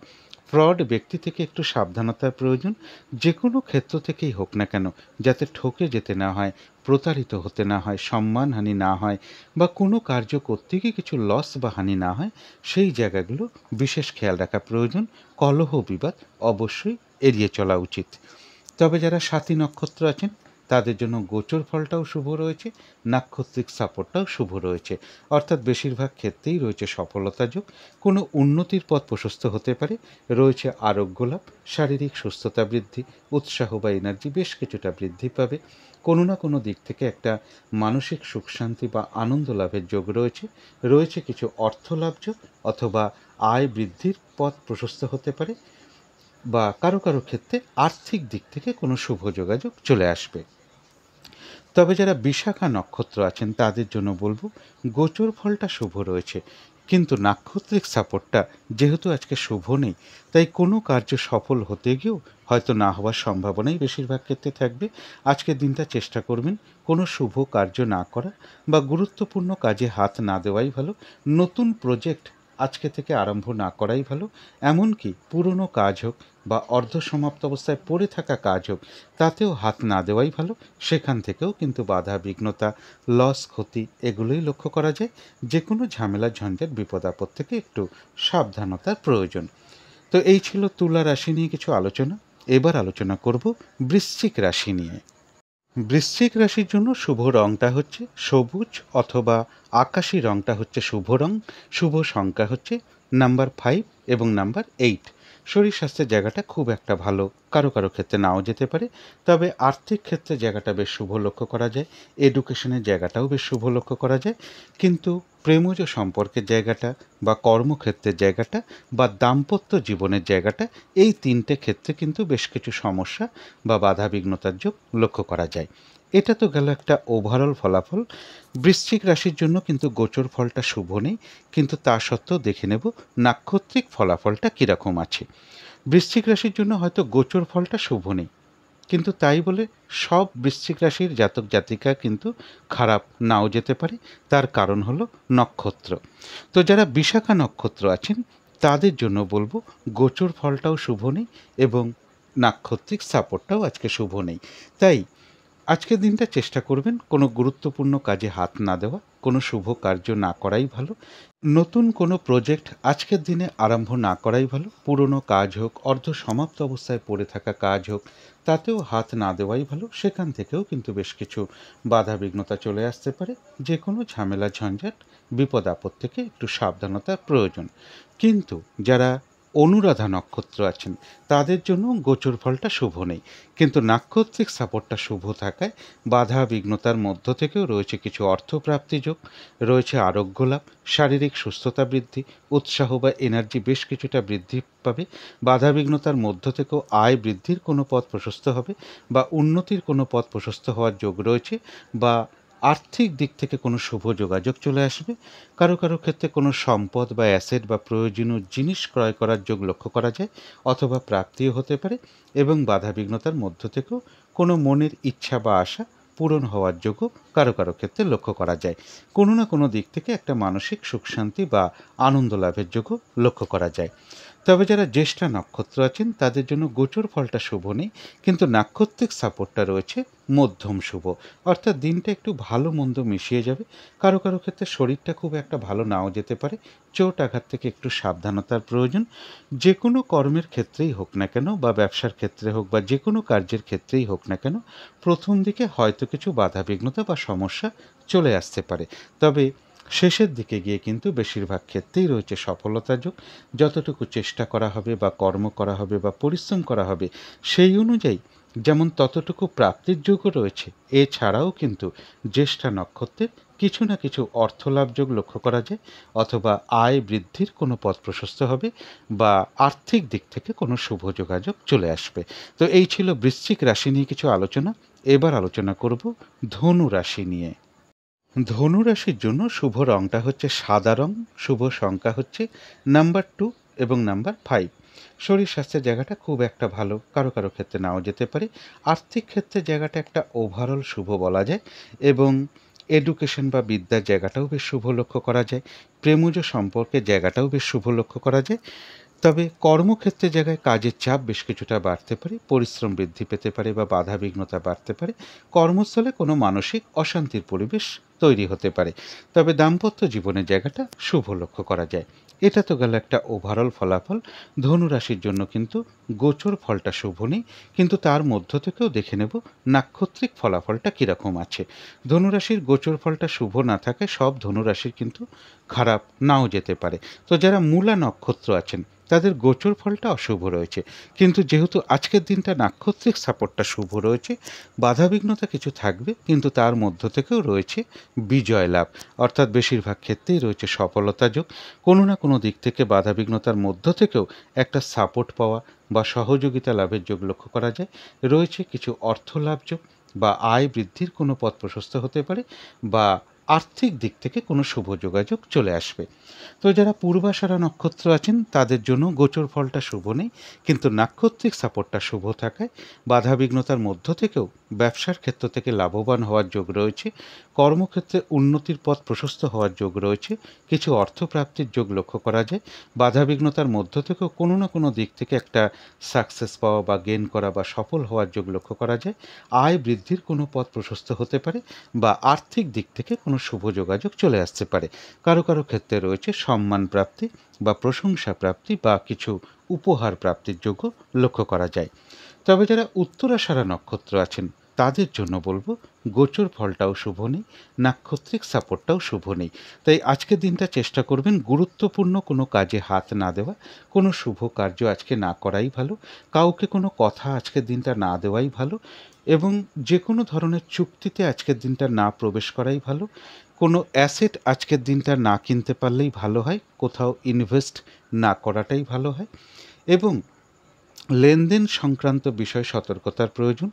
ফ্রড ব্যক্তি থেকে একটু সাবধানতার প্রয়োজন। যে কোনো ক্ষেত্র থেকেই হোক না কেন, যাতে ঠকে যেতে না হয়, প্রতারিত হতে না হয়, সম্মানহানি না হয়, বা কোনো কার্য করতে গিয়ে কিছু লস বা হানি না হয়, সেই জায়গাগুলো বিশেষ খেয়াল রাখা প্রয়োজন। কলহ বিবাদ অবশ্যই এড়িয়ে চলা উচিত। তবে যারা সাথী নক্ষত্র আছেন তাদের জন্য গোচর ফলটাও শুভ রয়েছে, নাক্ষত্রিক সাপোর্টটাও শুভ রয়েছে। অর্থাৎ বেশিরভাগ ক্ষেত্রেই রয়েছে সফলতা যোগ, কোনো উন্নতির পথ প্রশস্ত হতে পারে, রয়েছে আরোগ্য লাভ, শারীরিক সুস্থতা বৃদ্ধি, উৎসাহ বা এনার্জি বেশ কিছুটা বৃদ্ধি পাবে। কোনো না কোনো দিক থেকে একটা মানসিক সুখ শান্তি বা আনন্দ লাভের যোগ রয়েছে, রয়েছে কিছু অর্থ লাভ যোগ, অথবা আয় বৃদ্ধির পথ প্রশস্ত হতে পারে, বা কারো কারো ক্ষেত্রে আর্থিক দিক থেকে কোনো শুভ যোগাযোগ চলে আসবে। তবে যারা বিশাখা নক্ষত্র আছেন তাদের জন্য বলবো গোচর ফলটা শুভ রয়েছে, কিন্তু নাক্ষত্রিক সাপোর্টটা যেহেতু আজকে শুভ নেই, তাই কোনো কার্য সফল হতে গিয়েও হয়তো না হওয়ার সম্ভাবনাই বেশিরভাগ ক্ষেত্রে থাকবে। আজকের দিনটা চেষ্টা করবেন কোনো শুভ কার্য না করা বা গুরুত্বপূর্ণ কাজে হাত না দেওয়াই ভালো। নতুন প্রজেক্ট আজকে থেকে আরম্ভ না করাই ভালো। এমনকি পুরনো কাজ হোক বা অর্ধসমাপ্ত অবস্থায় পড়ে থাকা কাজ হোক, তাতেও হাত না দেওয়াই ভালো। সেখান থেকেও কিন্তু বাধা বিঘ্নতা, লস, ক্ষতি এগুলোই লক্ষ্য করা যায়। যে কোনো ঝামেলা ঝঞ্ঝাট বিপদ আপদ থেকে একটু সাবধানতার প্রয়োজন। তো এই ছিল তুলা রাশি নিয়ে কিছু আলোচনা। এবার আলোচনা করব বৃশ্চিক রাশি নিয়ে। বৃশ্চিক রাশির জন্য শুভ রংটা হচ্ছে সবুজ অথবা আকাশি রংটা হচ্ছে শুভ রং। শুভ সংখ্যা হচ্ছে নাম্বার 5 এবং নাম্বার 8। শরীর স্বাস্থ্যের জায়গাটা খুব একটা ভালো, কারো কারো ক্ষেত্রে নাও যেতে পারে। তবে আর্থিক ক্ষেত্রে জায়গাটা বেশ শুভ লক্ষ্য করা যায়, এডুকেশনের জায়গাটাও বেশ শুভ লক্ষ্য করা যায়। কিন্তু প্রেমজ সম্পর্কের জায়গাটা বা কর্মক্ষেত্রের জায়গাটা বা দাম্পত্য জীবনের জায়গাটা, এই তিনটে ক্ষেত্রে কিন্তু বেশ কিছু সমস্যা বা বাধা বিঘ্নতার যোগ লক্ষ্য করা যায়। এটা তো গেল একটা ওভারঅল ফলাফল। বৃশ্চিক রাশির জন্য কিন্তু গোচর ফলটা শুভ নেই, কিন্তু তা সত্ত্বেও দেখে নেব নাক্ষত্রিক ফলাফলটা কীরকম আছে। বৃশ্চিক রাশির জন্য হয়তো গোচর ফলটা শুভ নেই, কিন্তু তাই বলে সব বৃশ্চিক রাশির জাতক জাতিকা কিন্তু খারাপ নাও যেতে পারে। তার কারণ হলো নক্ষত্র। তো যারা বিশাখা নক্ষত্র আছেন তাদের জন্য বলবো গোচর ফলটাও শুভ নেই এবং নাক্ষত্রিক সাপোর্টটাও আজকে শুভ নেই। তাই আজকের দিনটা চেষ্টা করবেন কোনো গুরুত্বপূর্ণ কাজে হাত না দেওয়া, কোনো শুভ কার্য না করাই ভালো। নতুন কোনো প্রজেক্ট আজকের দিনে আরম্ভ না করাই ভালো। পুরনো কাজ হোক, অর্ধ সমাপ্ত অবস্থায় পড়ে থাকা কাজ হোক, তাতেও হাত না দেওয়াই ভালো। সেখান থেকেও কিন্তু বেশ কিছু বাধা বিঘ্নতা চলে আসতে পারে। যে কোনো ঝামেলা ঝঞ্ঝাট বিপদ আপদ থেকে একটু সাবধানতার প্রয়োজন। কিন্তু যারা অনুরাধা নক্ষত্র আছেন তাদের জন্য গোচর ফলটা শুভ নেই, কিন্তু নাক্ষত্রিক সাপোর্টটা শুভ থাকায় বাধা বিঘ্নতার মধ্য থেকেও রয়েছে কিছু অর্থপ্রাপ্তি যোগ, রয়েছে আরোগ্য লাভ, শারীরিক সুস্থতা বৃদ্ধি, উৎসাহ বা এনার্জি বেশ কিছুটা বৃদ্ধি পাবে। বাধা বিঘ্নতার মধ্য থেকেও আয় বৃদ্ধির কোনো পথ প্রশস্ত হবে বা উন্নতির কোনো পথ প্রশস্ত হওয়ার যোগ রয়েছে, বা আর্থিক দিক থেকে কোনো শুভ যোগাযোগ চলে আসবে। কারো কারো ক্ষেত্রে কোনো সম্পদ বা অ্যাসেট বা প্রয়োজনীয় জিনিস ক্রয় করার যোগ লক্ষ্য করা যায়, অথবা প্রাপ্তিও হতে পারে। এবং বাধা বিঘ্নতার মধ্য থেকেও কোনো মনের ইচ্ছা বা আশা পূরণ হওয়ার যোগও কারো কারো ক্ষেত্রে লক্ষ্য করা যায়। কোনো না কোনো দিক থেকে একটা মানসিক সুখ শান্তি বা আনন্দ লাভের যোগও লক্ষ্য করা যায়। তবে যারা জ্যেষ্ঠা নক্ষত্র আছেন তাদের জন্য গোচর ফলটা শুভ নেই, কিন্তু নাক্ষত্রিক সাপোর্টটা রয়েছে মধ্যম শুভ। অর্থাৎ দিনটা একটু ভালো মন্দ মিশিয়ে যাবে। কারো কারো ক্ষেত্রে শরীরটা খুব একটা ভালো নাও যেতে পারে, চোট আঘাত থেকে একটু সাবধানতার প্রয়োজন। যে কোনো কর্মের ক্ষেত্রেই হোক না কেন, বা ব্যবসার ক্ষেত্রে হোক বা যে কোনো কার্যের ক্ষেত্রেই হোক না কেন, প্রথম দিকে হয়তো কিছু বাধা বিঘ্নতা বা সমস্যা চলে আসতে পারে। তবে শেষের দিকে গিয়ে কিন্তু বেশিরভাগ ক্ষেত্রেই রয়েছে সফলতা যোগ। যতটুকু চেষ্টা করা হবে বা কর্ম করা হবে বা পরিশ্রম করা হবে, সেই অনুযায়ী যেমন ততটুকু প্রাপ্তির যোগও রয়েছে। এছাড়াও কিন্তু জ্যেষ্ঠা নক্ষত্রের কিছু না কিছু অর্থলাভ যোগ লক্ষ্য করা যায়, অথবা আয় বৃদ্ধির কোনো পথ প্রশস্ত হবে, বা আর্থিক দিক থেকে কোনো শুভ যোগাযোগ চলে আসবে। তো এই ছিল বৃশ্চিক রাশি নিয়ে কিছু আলোচনা। এবার আলোচনা করব ধনু রাশি নিয়ে। ধনু রাশির জন্য শুভ রংটা হচ্ছে সাদা রং। শুভ সংখ্যা হচ্ছে নাম্বার 2 এবং নাম্বার 5। শরীর স্বাস্থ্যের জায়গাটা খুব একটা ভালো, কারো কারো ক্ষেত্রে নাও যেতে পারে। আর্থিক ক্ষেত্রে জায়গাটা একটা ওভারঅল শুভ বলা যায়, এবং এডুকেশন বা বিদ্যার জায়গাটাও বেশ শুভ লক্ষ্য করা যায়। প্রেমজ সম্পর্কের জায়গাটাও বেশ শুভ লক্ষ্য করা যায়। তবে কর্মক্ষেত্রে জায়গায় কাজের চাপ বেশ কিছুটা বাড়তে পারে, পরিশ্রম বৃদ্ধি পেতে পারে বা বাধাবিঘ্নতা বাড়তে পারে, কর্মস্থলে কোনো মানসিক অশান্তির পরিবেশ তৈরি হতে পারে। তবে দাম্পত্য জীবনের জায়গাটা শুভ লক্ষ্য করা যায়। এটা তো গেল একটা ওভারঅল ফলাফল। ধনু রাশির জন্য কিন্তু গোচর ফলটা শুভ নেই, কিন্তু তার মধ্য থেকেও দেখে নেব নাক্ষত্রিক ফলাফলটা কীরকম আছে। ধনুরাশির গোচর ফলটা শুভ না থাকে সব ধনুরাশির কিন্তু খারাপ নাও যেতে পারে। তো যারা মূলা নক্ষত্র আছেন তাদের গোচর ফলটা অশুভ রয়েছে, কিন্তু যেহেতু আজকের দিনটা নাক্ষত্রিক সাপোর্টটা শুভ রয়েছে, বাধাবিঘ্নতা কিছু থাকবে কিন্তু তার মধ্য থেকেও রয়েছে বিজয় লাভ, অর্থাৎ বেশিরভাগ ক্ষেত্রেই রয়েছে সফলতা যোগ। কোনো না কোনো দিক থেকে বাধাবিঘ্নতার মধ্য থেকেও একটা সাপোর্ট পাওয়া বা সহযোগিতা লাভের যোগ লক্ষ্য করা যায়। রয়েছে কিছু অর্থ লাভ যোগ বা আয় বৃদ্ধির কোনো পথ প্রশস্ত হতে পারে, বা আর্থিক দিক থেকে কোনো শুভ যোগাযোগ চলে আসবে। তো যারা পূর্বাষাঢ়া নক্ষত্র আছেন তাদের জন্য গোচর ফলটা শুভ নেই, কিন্তু নাক্ষত্রিক সাপোর্টটা শুভ থাকায় বাধাবিঘ্নতার মধ্য থেকেও ব্যবসার ক্ষেত্র থেকে লাভবান হওয়ার যোগ রয়েছে, কর্মক্ষেত্রে উন্নতির পথ প্রশস্ত হওয়ার যোগ রয়েছে, কিছু অর্থপ্রাপ্তির যোগ লক্ষ্য করা যায়। বাধাবিঘ্নতার মধ্য থেকেও কোনো না কোনো দিক থেকে একটা সাকসেস পাওয়া বা গেইন করা বা সফল হওয়ার যোগ লক্ষ্য করা যায়। আয় বৃদ্ধির কোনো পথ প্রশস্ত হতে পারে বা আর্থিক দিক থেকে কোনো শুভ যোগাযোগ চলে আসতে পারে। কারো কারো ক্ষেত্রে রয়েছে সম্মান প্রাপ্তি বা প্রশংসা প্রাপ্তি বা কিছু উপহার প্রাপ্তির যোগ্য লক্ষ্য করা যায়। তবে যারা উত্তরাষাঢ়া নক্ষত্র আছেন তাদের জন্য বলবো গোচর ফলটাও শুভ নেই, নাক্ষত্রিক সাপোর্টটাও শুভ নেই। তাই আজকের দিনটা চেষ্টা করবেন গুরুত্বপূর্ণ কোনো কাজে হাত না দেওয়া, কোনো শুভ কার্য আজকে না করাই ভালো, কাউকে কোনো কথা আজকের দিনটা না দেওয়াই ভালো, এবং যে কোনো ধরনের চুক্তিতে আজকের দিনটা না প্রবেশ করাই ভালো। কোনো অ্যাসেট আজকের দিনটা না কিনতে পারলেই ভালো হয়, কোথাও ইনভেস্ট না করাটাই ভালো হয়, এবং লেনদেন সংক্রান্ত বিষয়ে সতর্কতার প্রয়োজন।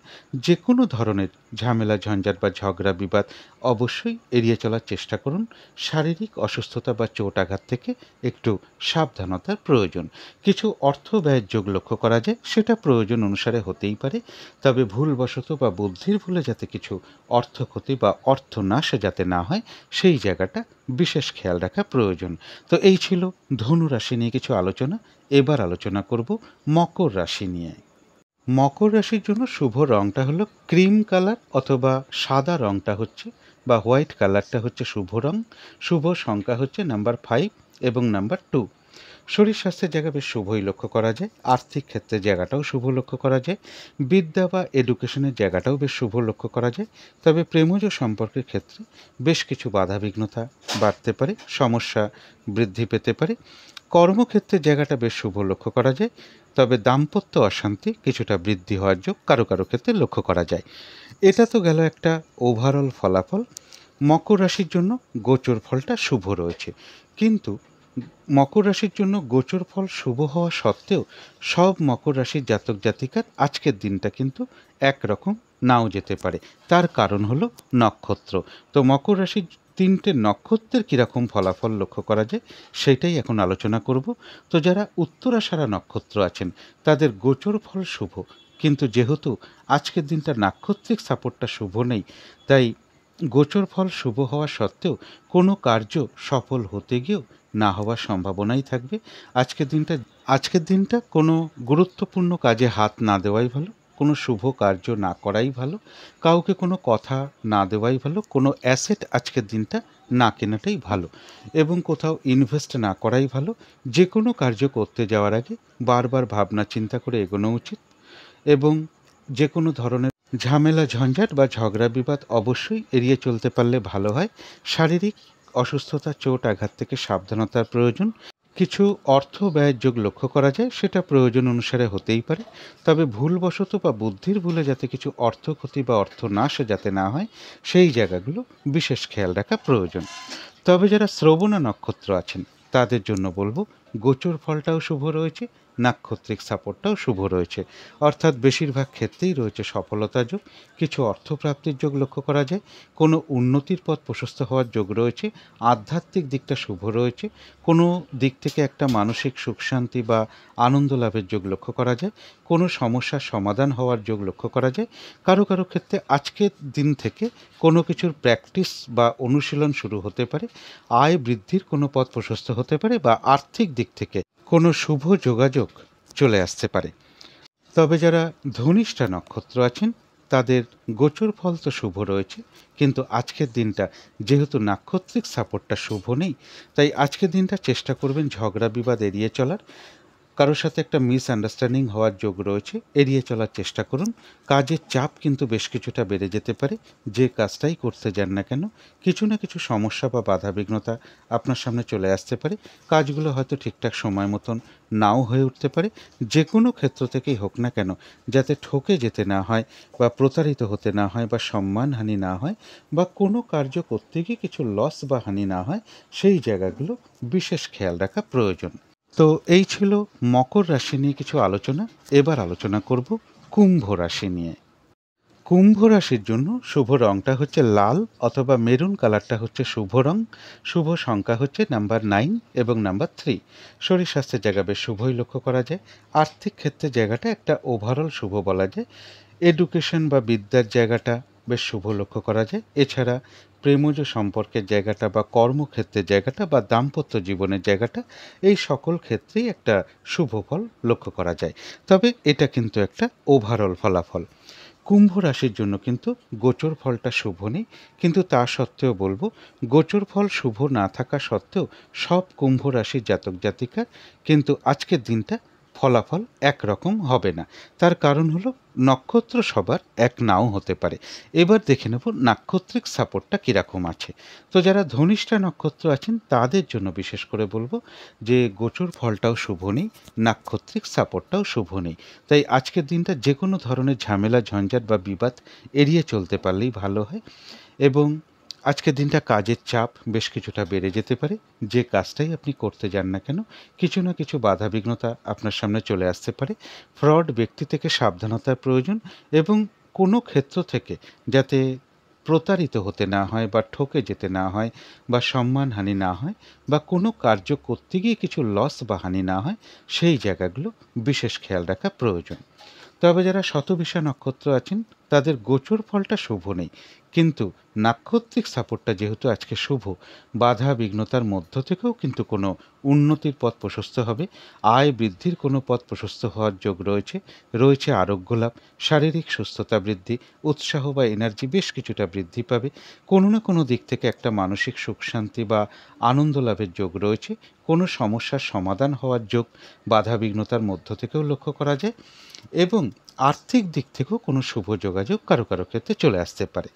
যে কোনো ধরনের ঝামেলা ঝঞ্ঝাট বা ঝগড়া বিবাদ অবশ্যই এড়িয়ে চলার চেষ্টা করুন। শারীরিক অসুস্থতা বা চোট আঘাত থেকে একটু সাবধানতার প্রয়োজন। কিছু অর্থ ব্যয়ের যোগ লক্ষ্য করা যায়, সেটা প্রয়োজন অনুসারে হতেই পারে, তবে ভুলবশত বা বুদ্ধির ভুলে যাতে কিছু অর্থ ক্ষতি বা অর্থনাশ যাতে না হয় সেই জায়গাটা বিশেষ খেয়াল রাখা প্রয়োজন। তো এই ছিল ধনু রাশি নিয়ে কিছু আলোচনা। এবার আলোচনা করব মকর রাশি নিয়ে। মকর রাশির জন্য শুভ রংটা হলো ক্রিম কালার অথবা সাদা রংটা হচ্ছে বা হোয়াইট কালারটা হচ্ছে শুভ রং। শুভ সংখ্যা হচ্ছে নাম্বার 5 এবং নাম্বার 2। শরীর স্বাস্থ্যের জায়গা বেশ শুভই লক্ষ্য করা যায়, আর্থিক ক্ষেত্রের জায়গাটাও শুভ লক্ষ্য করা যায়, বিদ্যা বা এডুকেশনের জায়গাটাও বেশ শুভ লক্ষ্য করা যায়। তবে প্রেমজ সম্পর্কের ক্ষেত্রে বেশ কিছু বাধাবিঘ্নতা বাড়তে পারে, সমস্যা বৃদ্ধি পেতে পারে। কর্মক্ষেত্রের জায়গাটা বেশ শুভ লক্ষ্য করা যায়, তবে দাম্পত্য অশান্তি কিছুটা বৃদ্ধি হওয়ার যোগ কারো কারো ক্ষেত্রে লক্ষ্য করা যায়। এটা তো গেল একটা ওভারঅল ফলাফল। মকর রাশির জন্য গোচর ফলটা শুভ রয়েছে, কিন্তু মকর রাশির জন্য গোচর ফল শুভ হওয়া সত্ত্বেও সব মকর রাশির জাতক জাতিকার আজকের দিনটা কিন্তু একরকম নাও যেতে পারে। তার কারণ হলো নক্ষত্র। তো মকর রাশির 3টে নক্ষত্রের কীরকম ফলাফল লক্ষ্য করা যায় সেটাই এখন আলোচনা করব। তো যারা উত্তরাষাঢ়া নক্ষত্র আছেন তাদের গোচর ফল শুভ, কিন্তু যেহেতু আজকের দিনটা নাক্ষত্রিক সাপোর্টটা শুভ নেই, তাই গোচর ফল শুভ হওয়া সত্ত্বেও কোনো কার্য সফল হতে গিয়েও না হওয়ার সম্ভাবনাই থাকবে। আজকের দিনটা কোনো গুরুত্বপূর্ণ কাজে হাত না দেওয়াই ভালো, কোনো শুভ কার্য না করাই ভালো, কাউকে কোনো কথা না দেওয়াই ভালো, কোনো অ্যাসেট আজকের দিনটা না কেনাটাই ভালো, এবং কোথাও ইনভেস্ট না করাই ভালো। যে কোনো কার্য করতে যাওয়ার আগে বারবার ভাবনা চিন্তা করে এগোনো উচিত, এবং যে কোনো ধরনের ঝামেলা ঝঞ্ঝাট বা ঝগড়া বিবাদ অবশ্যই এড়িয়ে চলতে পারলে ভালো হয়। শারীরিক অসুস্থতা চোট আঘাত থেকে সাবধানতার প্রয়োজন। কিছু অর্থ ব্যয়ের যোগ লক্ষ্য করা যায়, সেটা প্রয়োজন অনুসারে হতেই পারে, তবে ভুলবশত বা বুদ্ধির ভুলে যাতে কিছু অর্থ ক্ষতি বা অর্থনাশ যাতে না হয় সেই জায়গাগুলো বিশেষ খেয়াল রাখা প্রয়োজন। তবে যারা শ্রবণা নক্ষত্র আছেন তাদের জন্য বলবো গোচর ফলটাও শুভ রয়েছে, নাক্ষত্রিক সাপোর্টটাও শুভ রয়েছে, অর্থাৎ বেশিরভাগ ক্ষেত্রেই রয়েছে সফলতা যোগ। কিছু অর্থপ্রাপ্তির যোগ লক্ষ্য করা যায়, কোনো উন্নতির পথ প্রশস্ত হওয়ার যোগ রয়েছে, আধ্যাত্মিক দিকটা শুভ রয়েছে, কোনো দিক থেকে একটা মানসিক সুখ শান্তি বা আনন্দ লাভের যোগ লক্ষ্য করা যায়, কোনো সমস্যার সমাধান হওয়ার যোগ লক্ষ্য করা যায়। কারো কারো ক্ষেত্রে আজকের দিন থেকে কোনো কিছুর প্র্যাকটিস বা অনুশীলন শুরু হতে পারে, আয় বৃদ্ধির কোনো পথ প্রশস্ত হতে পারে, বা আর্থিক দিক থেকে কোনো শুভ যোগাযোগ চলে আসতে পারে। তবে যারা ধনিষ্ঠা নক্ষত্র আছেন তাদের গোচর ফল তো শুভ রয়েছে, কিন্তু আজকের দিনটা যেহেতু নাক্ষত্রিক সাপোর্টটা শুভ নেই, তাই আজকের দিনটা চেষ্টা করবেন ঝগড়া বিবাদ এড়িয়ে চলার। কারোর সাথে একটা মিসআন্ডারস্ট্যান্ডিং হওয়ার যোগ রয়েছে, এড়িয়ে চলার চেষ্টা করুন। কাজের চাপ কিন্তু বেশ কিছুটা বেড়ে যেতে পারে। যে কাজটাই করতে যান না কেন, কিছু না কিছু সমস্যা বা বাধাবিঘ্নতা আপনার সামনে চলে আসতে পারে। কাজগুলো হয়তো ঠিকঠাক সময় মতন নাও হয়ে উঠতে পারে। যে কোনো ক্ষেত্র থেকেই হোক না কেন, যাতে ঠকে যেতে না হয় বা প্রতারিত হতে না হয় বা সম্মানহানি না হয় বা কোনো কার্য করতে গিয়ে কিছু লস বা হানি না হয়, সেই জায়গাগুলো বিশেষ খেয়াল রাখা প্রয়োজন। তো এই ছিল মকর রাশি নিয়ে কিছু আলোচনা। এবার আলোচনা করব কুম্ভ রাশি নিয়ে। কুম্ভ রাশির জন্য শুভ রংটা হচ্ছে লাল অথবা মেরুন কালারটা হচ্ছে শুভ রং। শুভ সংখ্যা হচ্ছে নাম্বার 9 এবং নাম্বার 3। শরীর স্বাস্থ্যের জায়গা বেশ শুভই লক্ষ্য করা যায়। আর্থিক ক্ষেত্রে জায়গাটা একটা ওভারঅল শুভ বলা যায়। এডুকেশন বা বিদ্যার জায়গাটা বেশ শুভ লক্ষ্য করা যায়। এছাড়া প্রেমজ সম্পর্কের জায়গাটা বা কর্মক্ষেত্রের জায়গাটা বা দাম্পত্য জীবনের জায়গাটা, এই সকল ক্ষেত্রেই একটা শুভ ফল লক্ষ্য করা যায়। তবে এটা কিন্তু একটা ওভারঅল ফলাফল। কুম্ভ রাশির জন্য কিন্তু গোচর ফলটা শুভ নেই, কিন্তু তা সত্ত্বেও বলবো, গোচর ফল শুভ না থাকা সত্ত্বেও সব কুম্ভ রাশির জাতক জাতিকার কিন্তু আজকের দিনটা ফলাফল একরকম হবে না। তার কারণ হলো নক্ষত্র সবার এক নাও হতে পারে। এবার দেখে নেব নাক্ষত্রিক সাপোর্টটা কীরকম আছে। তো যারা ধনিষ্ঠা নক্ষত্র আছেন তাদের জন্য বিশেষ করে বলবো যে গোচর ফলটাও শুভ নেই, নাক্ষত্রিক সাপোর্টটাও শুভ নেই। তাই আজকের দিনটা যে কোনো ধরনের ঝামেলা ঝঞ্ঝাট বা বিবাদ এড়িয়ে চলতে পারলেই ভালো হয়। এবং আজকের দিনটা কাজের চাপ বেশ কিছুটা বেড়ে যেতে পারে। যে কাজটাই আপনি করতে যান না কেন, কিছু না কিছু বাধাবিঘ্নতা আপনার সামনে চলে আসতে পারে। ফ্রড ব্যক্তি থেকে সাবধানতার প্রয়োজন এবং কোনো ক্ষেত্র থেকে যাতে প্রতারিত হতে না হয় বা ঠকে যেতে না হয় বা সম্মানহানি না হয় বা কোনো কার্য করতে গিয়ে কিছু লস বা হানি না হয়, সেই জায়গাগুলো বিশেষ খেয়াল রাখা প্রয়োজন। তবে যারা শতবিশা নক্ষত্র আছেন তাদের গোচর ফলটা শুভ নেই, কিন্তু নাক্ষত্রিক সাপোর্টটা যেহেতু আজকে শুভ, বাধা বিঘ্নতার মধ্য থেকেও কিন্তু কোনো উন্নতির পথ প্রশস্ত হবে। আয় বৃদ্ধির কোনো পথ প্রশস্ত হওয়ার যোগ রয়েছে। রয়েছে আরোগ্য লাভ, শারীরিক সুস্থতা বৃদ্ধি, উৎসাহ বা এনার্জি বেশ কিছুটা বৃদ্ধি পাবে। কোনো না কোনো দিক থেকে একটা মানসিক সুখ শান্তি বা আনন্দ লাভের যোগ রয়েছে। কোনো সমস্যার সমাধান হওয়ার যোগ বাধা বিঘ্নতার মধ্য থেকেও লক্ষ্য করা যায়। এবং আর্থিক দিক থেকেও কোনো শুভ যোগাযোগ কারো কারো ক্ষেত্রে চলে আসতে পারে।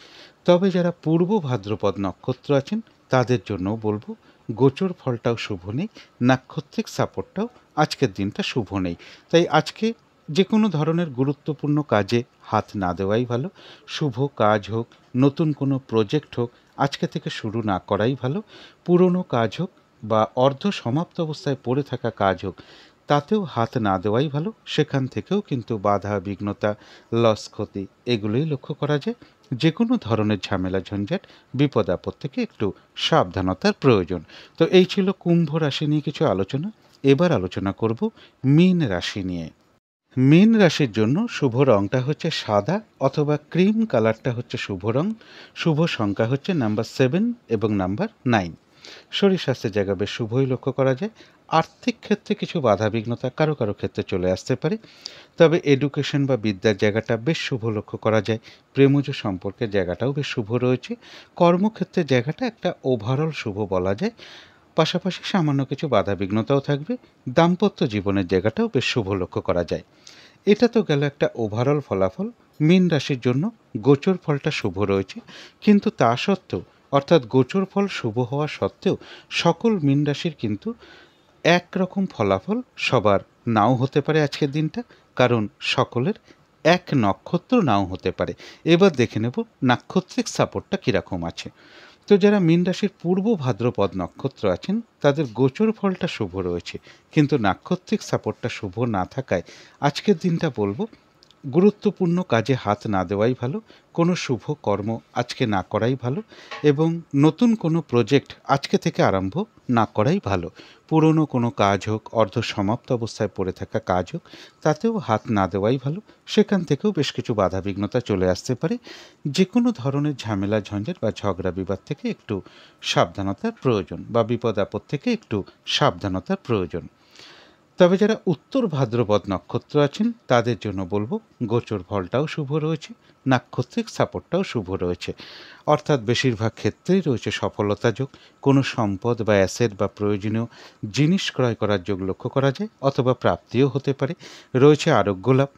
তবে যারা পূর্ব ভাদ্রপদ নক্ষত্র আছেন তাদের জন্যও বলবো গোচর ফলটাও শুভ নেই, নাক্ষত্রিক সাপোর্টটাও আজকের দিনটা শুভ নেই। তাই আজকে যে কোনো ধরনের গুরুত্বপূর্ণ কাজে হাত না দেওয়াই ভালো। শুভ কাজ হোক, নতুন কোনো প্রজেক্ট হোক, আজকে থেকে শুরু না করাই ভালো। পুরনো কাজ হোক বা অর্ধ সমাপ্ত অবস্থায় পড়ে থাকা কাজ হোক, তাতেও হাত না দেওয়াই ভালো। সেখান থেকেও কিন্তু বাধা বিঘ্নতা, লস ক্ষতি এগুলোই লক্ষ্য করা যায়। যে কোনো ধরনের ঝামেলা ঝঞ্ঝাট বিপদ আপদ থেকে একটু সাবধানতার প্রয়োজন। তো এই ছিল কুম্ভ রাশি নিয়ে কিছু আলোচনা। এবার আলোচনা করব মীন রাশি নিয়ে। মীন রাশির জন্য শুভ রংটা হচ্ছে সাদা অথবা ক্রিম কালারটা হচ্ছে শুভ রং। শুভ সংখ্যা হচ্ছে নাম্বার 7 এবং নাম্বার 9। শরীর স্বাস্থ্যের জায়গা বেশ শুভই লক্ষ্য করা যায়। আর্থিক ক্ষেত্রে কিছু বাধাবিঘ্নতা কারো কারো ক্ষেত্রে চলে আসতে পারে। তবে এডুকেশন বা বিদ্যার জায়গাটা বেশ শুভ লক্ষ্য করা যায়। প্রেমজ সম্পর্কের জায়গাটাও বেশ শুভ রয়েছে। কর্মক্ষেত্রের জায়গাটা একটা ওভারঅল শুভ বলা যায়। পাশাপাশি সামান্য কিছু বাধাবিঘ্নতাও থাকবে। দাম্পত্য জীবনের জায়গাটাও বেশ শুভ লক্ষ্য করা যায়। এটা তো গেল একটা ওভারঅল ফলাফল। মীন রাশির জন্য গোচর ফলটা শুভ রয়েছে, কিন্তু তা সত্ত্বেও, অর্থাৎ গোচর ফল শুভ হওয়া সত্ত্বেও সকল মীন রাশির কিন্তু একরকম ফলাফল সবার নাও হতে পারে আজকের দিনটা, কারণ সকলের এক নক্ষত্র নাও হতে পারে। এবার দেখে নেব নাক্ষত্রিক সাপোর্টটা কীরকম আছে। তো যারা মীন রাশির পূর্ব ভাদ্রপদ নক্ষত্র আছেন তাদের গোচর ফলটা শুভ রয়েছে, কিন্তু নাক্ষত্রিক সাপোর্টটা শুভ না থাকায় আজকের দিনটা বলবো গুরুত্বপূর্ণ কাজে হাত না দেওয়াই ভালো। কোনো শুভ কর্ম আজকে না করাই ভালো এবং নতুন কোনো প্রজেক্ট আজকে থেকে আরম্ভ না করাই ভালো। পুরনো কোনো কাজ হোক, অর্ধ সমাপ্ত অবস্থায় পড়ে থাকা কাজ হোক, তাতেও হাত না দেওয়াই ভালো। সেখান থেকেও বেশ কিছু বাধাবিঘ্নতা চলে আসতে পারে। যে কোনো ধরনের ঝামেলা ঝঞ্ঝাট বা ঝগড়া বিবাদ থেকে একটু সাবধানতার প্রয়োজন বা বিপদ আপদ থেকে একটু সাবধানতার প্রয়োজন। তবে যারা উত্তর ভাদ্রপদ নক্ষত্র আছেন তাদের জন্য বলবো গোচর ফলটাও শুভ রয়েছে, নাক্ষত্রিক সাপোর্টটাও শুভ রয়েছে, অর্থাৎ বেশিরভাগ ক্ষেত্রেই রয়েছে সফলতা যোগ। কোনো সম্পদ বা অ্যাসেট বা প্রয়োজনীয় জিনিস ক্রয় করার যোগ লক্ষ্য করা যায়, অথবা প্রাপ্তিও হতে পারে। রয়েছে আরোগ্য লাভ,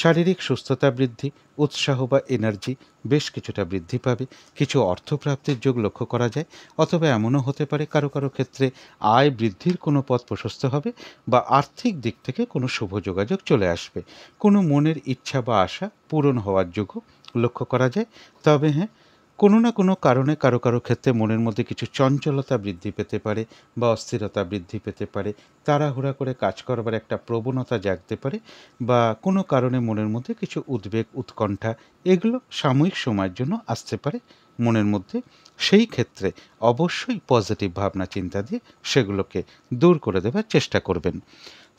শারীরিক সুস্থতা বৃদ্ধি, উৎসাহ বা এনার্জি বেশ কিছুটা বৃদ্ধি পাবে, কিছু অর্থপ্রাপ্তির যোগ লক্ষ্য করা যায়, অথবা এমনও হতে পারে কারো কারো ক্ষেত্রে আয় বৃদ্ধির কোনো পথ প্রশস্ত হবে, বা আর্থিক দিক থেকে কোনো শুভ যোগাযোগ চলে আসবে, কোনো মনের ইচ্ছা বা আশা পূরণ হওয়ার যোগও লক্ষ্য করা যায়। তবে হ্যাঁ, কোনো না কোনো কারণে কারো কারো ক্ষেত্রে মনের মধ্যে কিছু চঞ্চলতা বৃদ্ধি পেতে পারে বা অস্থিরতা বৃদ্ধি পেতে পারে, তাড়াহুড়া করে কাজ করবার একটা প্রবণতা জাগতে পারে, বা কোনো কারণে মনের মধ্যে কিছু উদ্বেগ উৎকণ্ঠা এগুলো সাময়িক সময়ের জন্য আসতে পারে মনের মধ্যে। সেই ক্ষেত্রে অবশ্যই পজিটিভ ভাবনা চিন্তা দিয়ে সেগুলোকে দূর করে দেওয়ার চেষ্টা করবেন।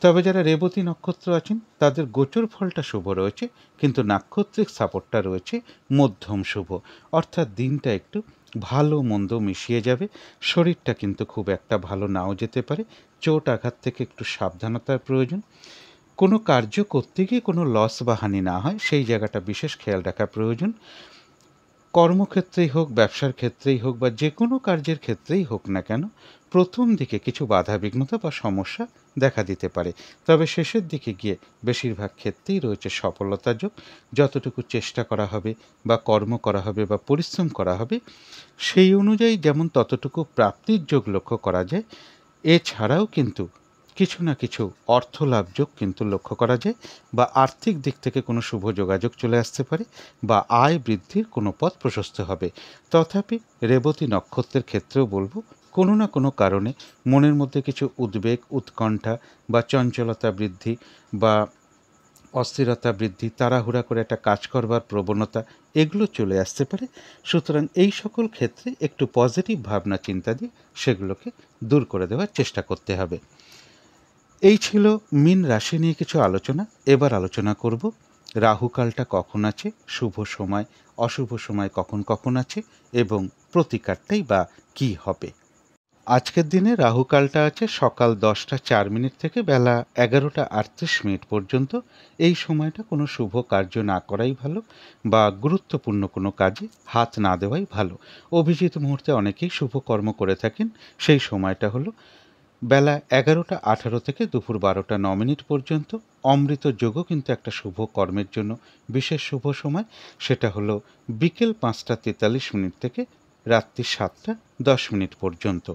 তবে যারা রেবতী নক্ষত্র আছেন তাদের গোচর ফলটা শুভ রয়েছে, কিন্তু নাক্ষত্রিক সাপোর্টটা রয়েছে মধ্যম শুভ, অর্থাৎ দিনটা একটু ভালো মন্দ মিশিয়ে যাবে। শরীরটা কিন্তু খুব একটা ভালো নাও যেতে পারে, চোট আঘাত থেকে একটু সাবধানতার প্রয়োজন। কোনো কার্য করতে গিয়ে কোনো লস বা হানি না হয় সেই জায়গাটা বিশেষ খেয়াল রাখা প্রয়োজন। কর্মক্ষেত্রেই হোক, ব্যবসার ক্ষেত্রেই হোক, বা যে কোনো কার্যের ক্ষেত্রেই হোক না কেন, প্রথম দিকে কিছু বাধাবিঘ্নতা বা সমস্যা দেখা দিতে পারে, তবে শেষের দিকে গিয়ে বেশিরভাগ ক্ষেত্রেই রয়েছে সফলতা যোগ। যতটুকু চেষ্টা করা হবে বা কর্ম করা হবে বা পরিশ্রম করা হবে সেই অনুযায়ী যেমন ততটুকু প্রাপ্তির যোগ লক্ষ্য করা যায়, এছাড়াও কিন্তু কিছু না কিছু অর্থ লাভ যোগ কিন্তু লক্ষ্য করা যায়, বা আর্থিক দিক থেকে কোনো শুভ যোগাযোগ চলে আসতে পারে, বা আয় বৃদ্ধির কোনো পথ প্রশস্ত হবে। তথাপি রেবতী নক্ষত্রের ক্ষেত্রেও বলবো কোনো না কোনো কারণে মনের মধ্যে কিছু উদ্বেগ উৎকণ্ঠা বা চঞ্চলতা বৃদ্ধি বা অস্থিরতা বৃদ্ধি, তাড়াহুড়া করে একটা কাজ করবার প্রবণতা এগুলো চলে আসতে পারে। সুতরাং এই সকল ক্ষেত্রে একটু পজিটিভ ভাবনা চিন্তা দিয়ে সেগুলোকে দূর করে দেওয়ার চেষ্টা করতে হবে। এই ছিল মীন রাশি নিয়ে কিছু আলোচনা। এবার আলোচনা করব রাহুকালটা কখন আছে, শুভ সময় অশুভ সময় কখন কখন আছে, এবং প্রতিকারটাই বা কী হবে। আজকের দিনে রাহুকালটা আছে সকাল 10টা 4 মিনিট থেকে বেলা 11টা 38 মিনিট পর্যন্ত। এই সময়টা কোনো শুভ কার্য না করাই ভালো, বা গুরুত্বপূর্ণ কোনো কাজে হাত না দেওয়াই ভালো। অভিজিৎ মুহূর্তে অনেকেই শুভ কর্ম করে থাকেন। সেই সময়টা হলো বেলা 11টা 18 থেকে দুপুর 12টা 9 মিনিট পর্যন্ত। অমৃত যোগও কিন্তু একটা শুভ কর্মের জন্য বিশেষ শুভ সময়। সেটা হলো বিকেল 5টা 43 মিনিট থেকে রাত্রি 7টা 10 মিনিট পর্যন্ত।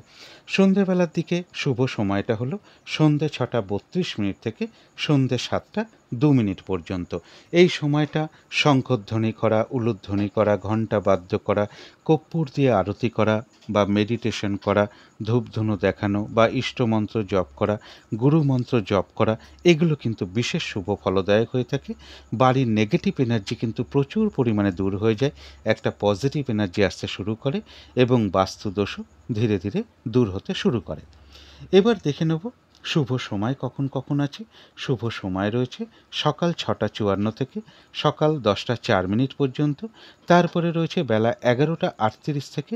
সন্ধেবেলার দিকে শুভ সময়টা হলো সন্ধে 6টা 32 মিনিট থেকে সন্ধে 7টা 2 মিনিট পর্যন্ত। এই সময়টা শঙ্খধ্বনি করা, উলুধ্বনি করা, ঘণ্টা বাদ্য করা, কর্পূর দিয়ে আরতি করা বা মেডিটেশন করা, ধূপধুনো দেখানো বা ইষ্টমন্ত্র জপ করা, গুরুমন্ত্র জপ করা এগুলো কিন্তু বিশেষ শুভ ফলদায়ক হয়ে থাকে। বাড়ির নেগেটিভ এনার্জি কিন্তু প্রচুর পরিমাণে দূর হয়ে যায়, একটা পজিটিভ এনার্জি আসতে শুরু করে এবং বাস্তুদোষও ধীরে ধীরে দূর হতে শুরু করে। এবার দেখে নেব শুভ সময় কখন কখন আছে। শুভ সময় রয়েছে সকাল 6টা 54 থেকে সকাল 10টা 4 মিনিট পর্যন্ত। তারপরে রয়েছে বেলা 11টা 38 থেকে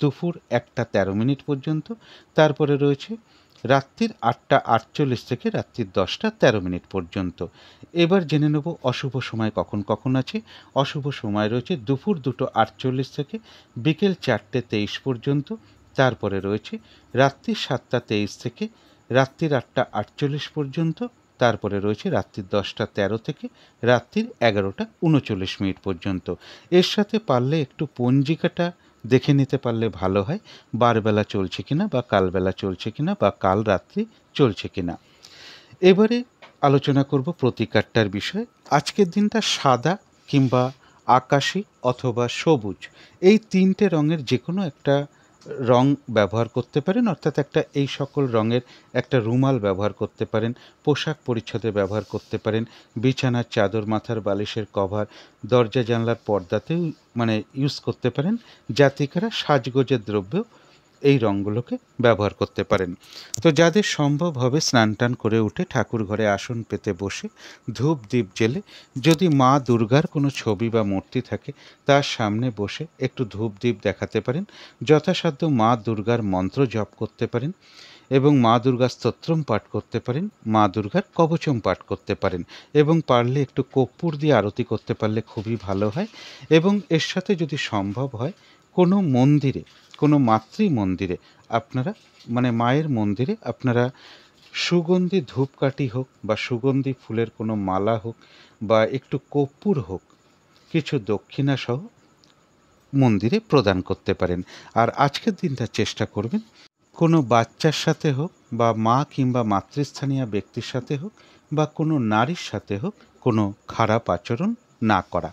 দুপুর 1টা 13 মিনিট পর্যন্ত। তারপরে রয়েছে রাত্রির 8টা 48 থেকে রাত্রির 10টা 13 মিনিট পর্যন্ত। এবার জেনে নেব অশুভ সময় কখন কখন আছে। অশুভ সময় রয়েছে দুপুর 2টো 48 থেকে বিকেল 4টে 23 পর্যন্ত। তারপরে রয়েছে রাত্রি 7টা 23 থেকে রাত্রির 8টা 48 পর্যন্ত। তারপরে রয়েছে রাত্রির 10টা 13 থেকে রাত্রির 11টা 39 মিনিট পর্যন্ত। এর সাথে পারলে একটু পঞ্জিকাটা দেখে নিতে পারলে ভালো হয়, বারবেলা চলছে কিনা বা কালবেলা চলছে কিনা বা কাল রাত্রি চলছে কিনা। এবারে আলোচনা করব প্রতিকারটার বিষয়ে। আজকের দিনটা সাদা কিংবা আকাশি অথবা সবুজ এই তিনটে রঙের যে কোনো একটা রং ব্যবহার করতে পারেন, অর্থাৎ একটা এই সকল রঙের একটা রুমাল ব্যবহার করতে পারেন, পোশাক পরিচ্ছদে ব্যবহার করতে পারেন, বিছানার চাদর, মাথার বালিশের কভার, দরজা জানলার পর্দাতেও ইউজ করতে পারেন, যাতে করে সাজগোজের দ্রব্য এই রঙগুলোকে ব্যবহার করতে পারেন। তো যাদের সম্ভব হবে স্নান টান করে উঠে ঠাকুর ঘরে আসন পেতে বসে ধূপ দ্বীপ জেলে, যদি মা দুর্গার কোনো ছবি বা মূর্তি থাকে তার সামনে বসে একটু ধূপ দ্বীপ দেখাতে পারেন। যথাসাধ্য মা দুর্গার মন্ত্র জপ করতে পারেন এবং মা দুর্গার স্তোত্রম পাঠ করতে পারেন, মা দুর্গার কবচম পাঠ করতে পারেন এবং পারলে একটু কর্পূর দিয়ে আরতি করতে পারলে খুবই ভালো হয়। এবং এর সাথে যদি সম্ভব হয় কোনো মন্দিরে, কোনো মাতৃ মন্দিরে আপনারা মায়ের মন্দিরে আপনারা সুগন্ধি ধূপকাঠি হোক বা সুগন্ধি ফুলের কোনো মালা হোক বা একটু কর্পূর হোক, কিছু দক্ষিণা সহ মন্দিরে প্রদান করতে পারেন। আর আজকের দিনটা চেষ্টা করবেন কোনো বাচ্চার সাথে হোক বা মা কিংবা মাতৃস্থানীয় ব্যক্তির সাথে হোক বা কোনো নারীর সাথে হোক কোনো খারাপ আচরণ না করা।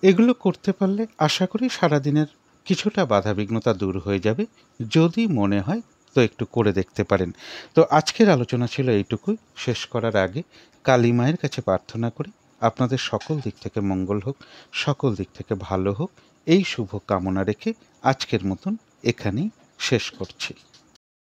এগুলো করতে পারলে আশা করি সারাদিনের কিছুটা বাধাবিঘ্নতা দূর হয়ে যাবে। যদি মনে হয় তো একটু করে দেখতে পারেন। তো আজকের আলোচনা ছিল এইটুকুই। শেষ করার আগে কালী মায়ের কাছে প্রার্থনা করি আপনাদের সকল দিক থেকে মঙ্গল হোক, সকল দিক থেকে ভালো হোক, এই শুভ কামনা রেখে আজকের মতন এখানেই শেষ করছি।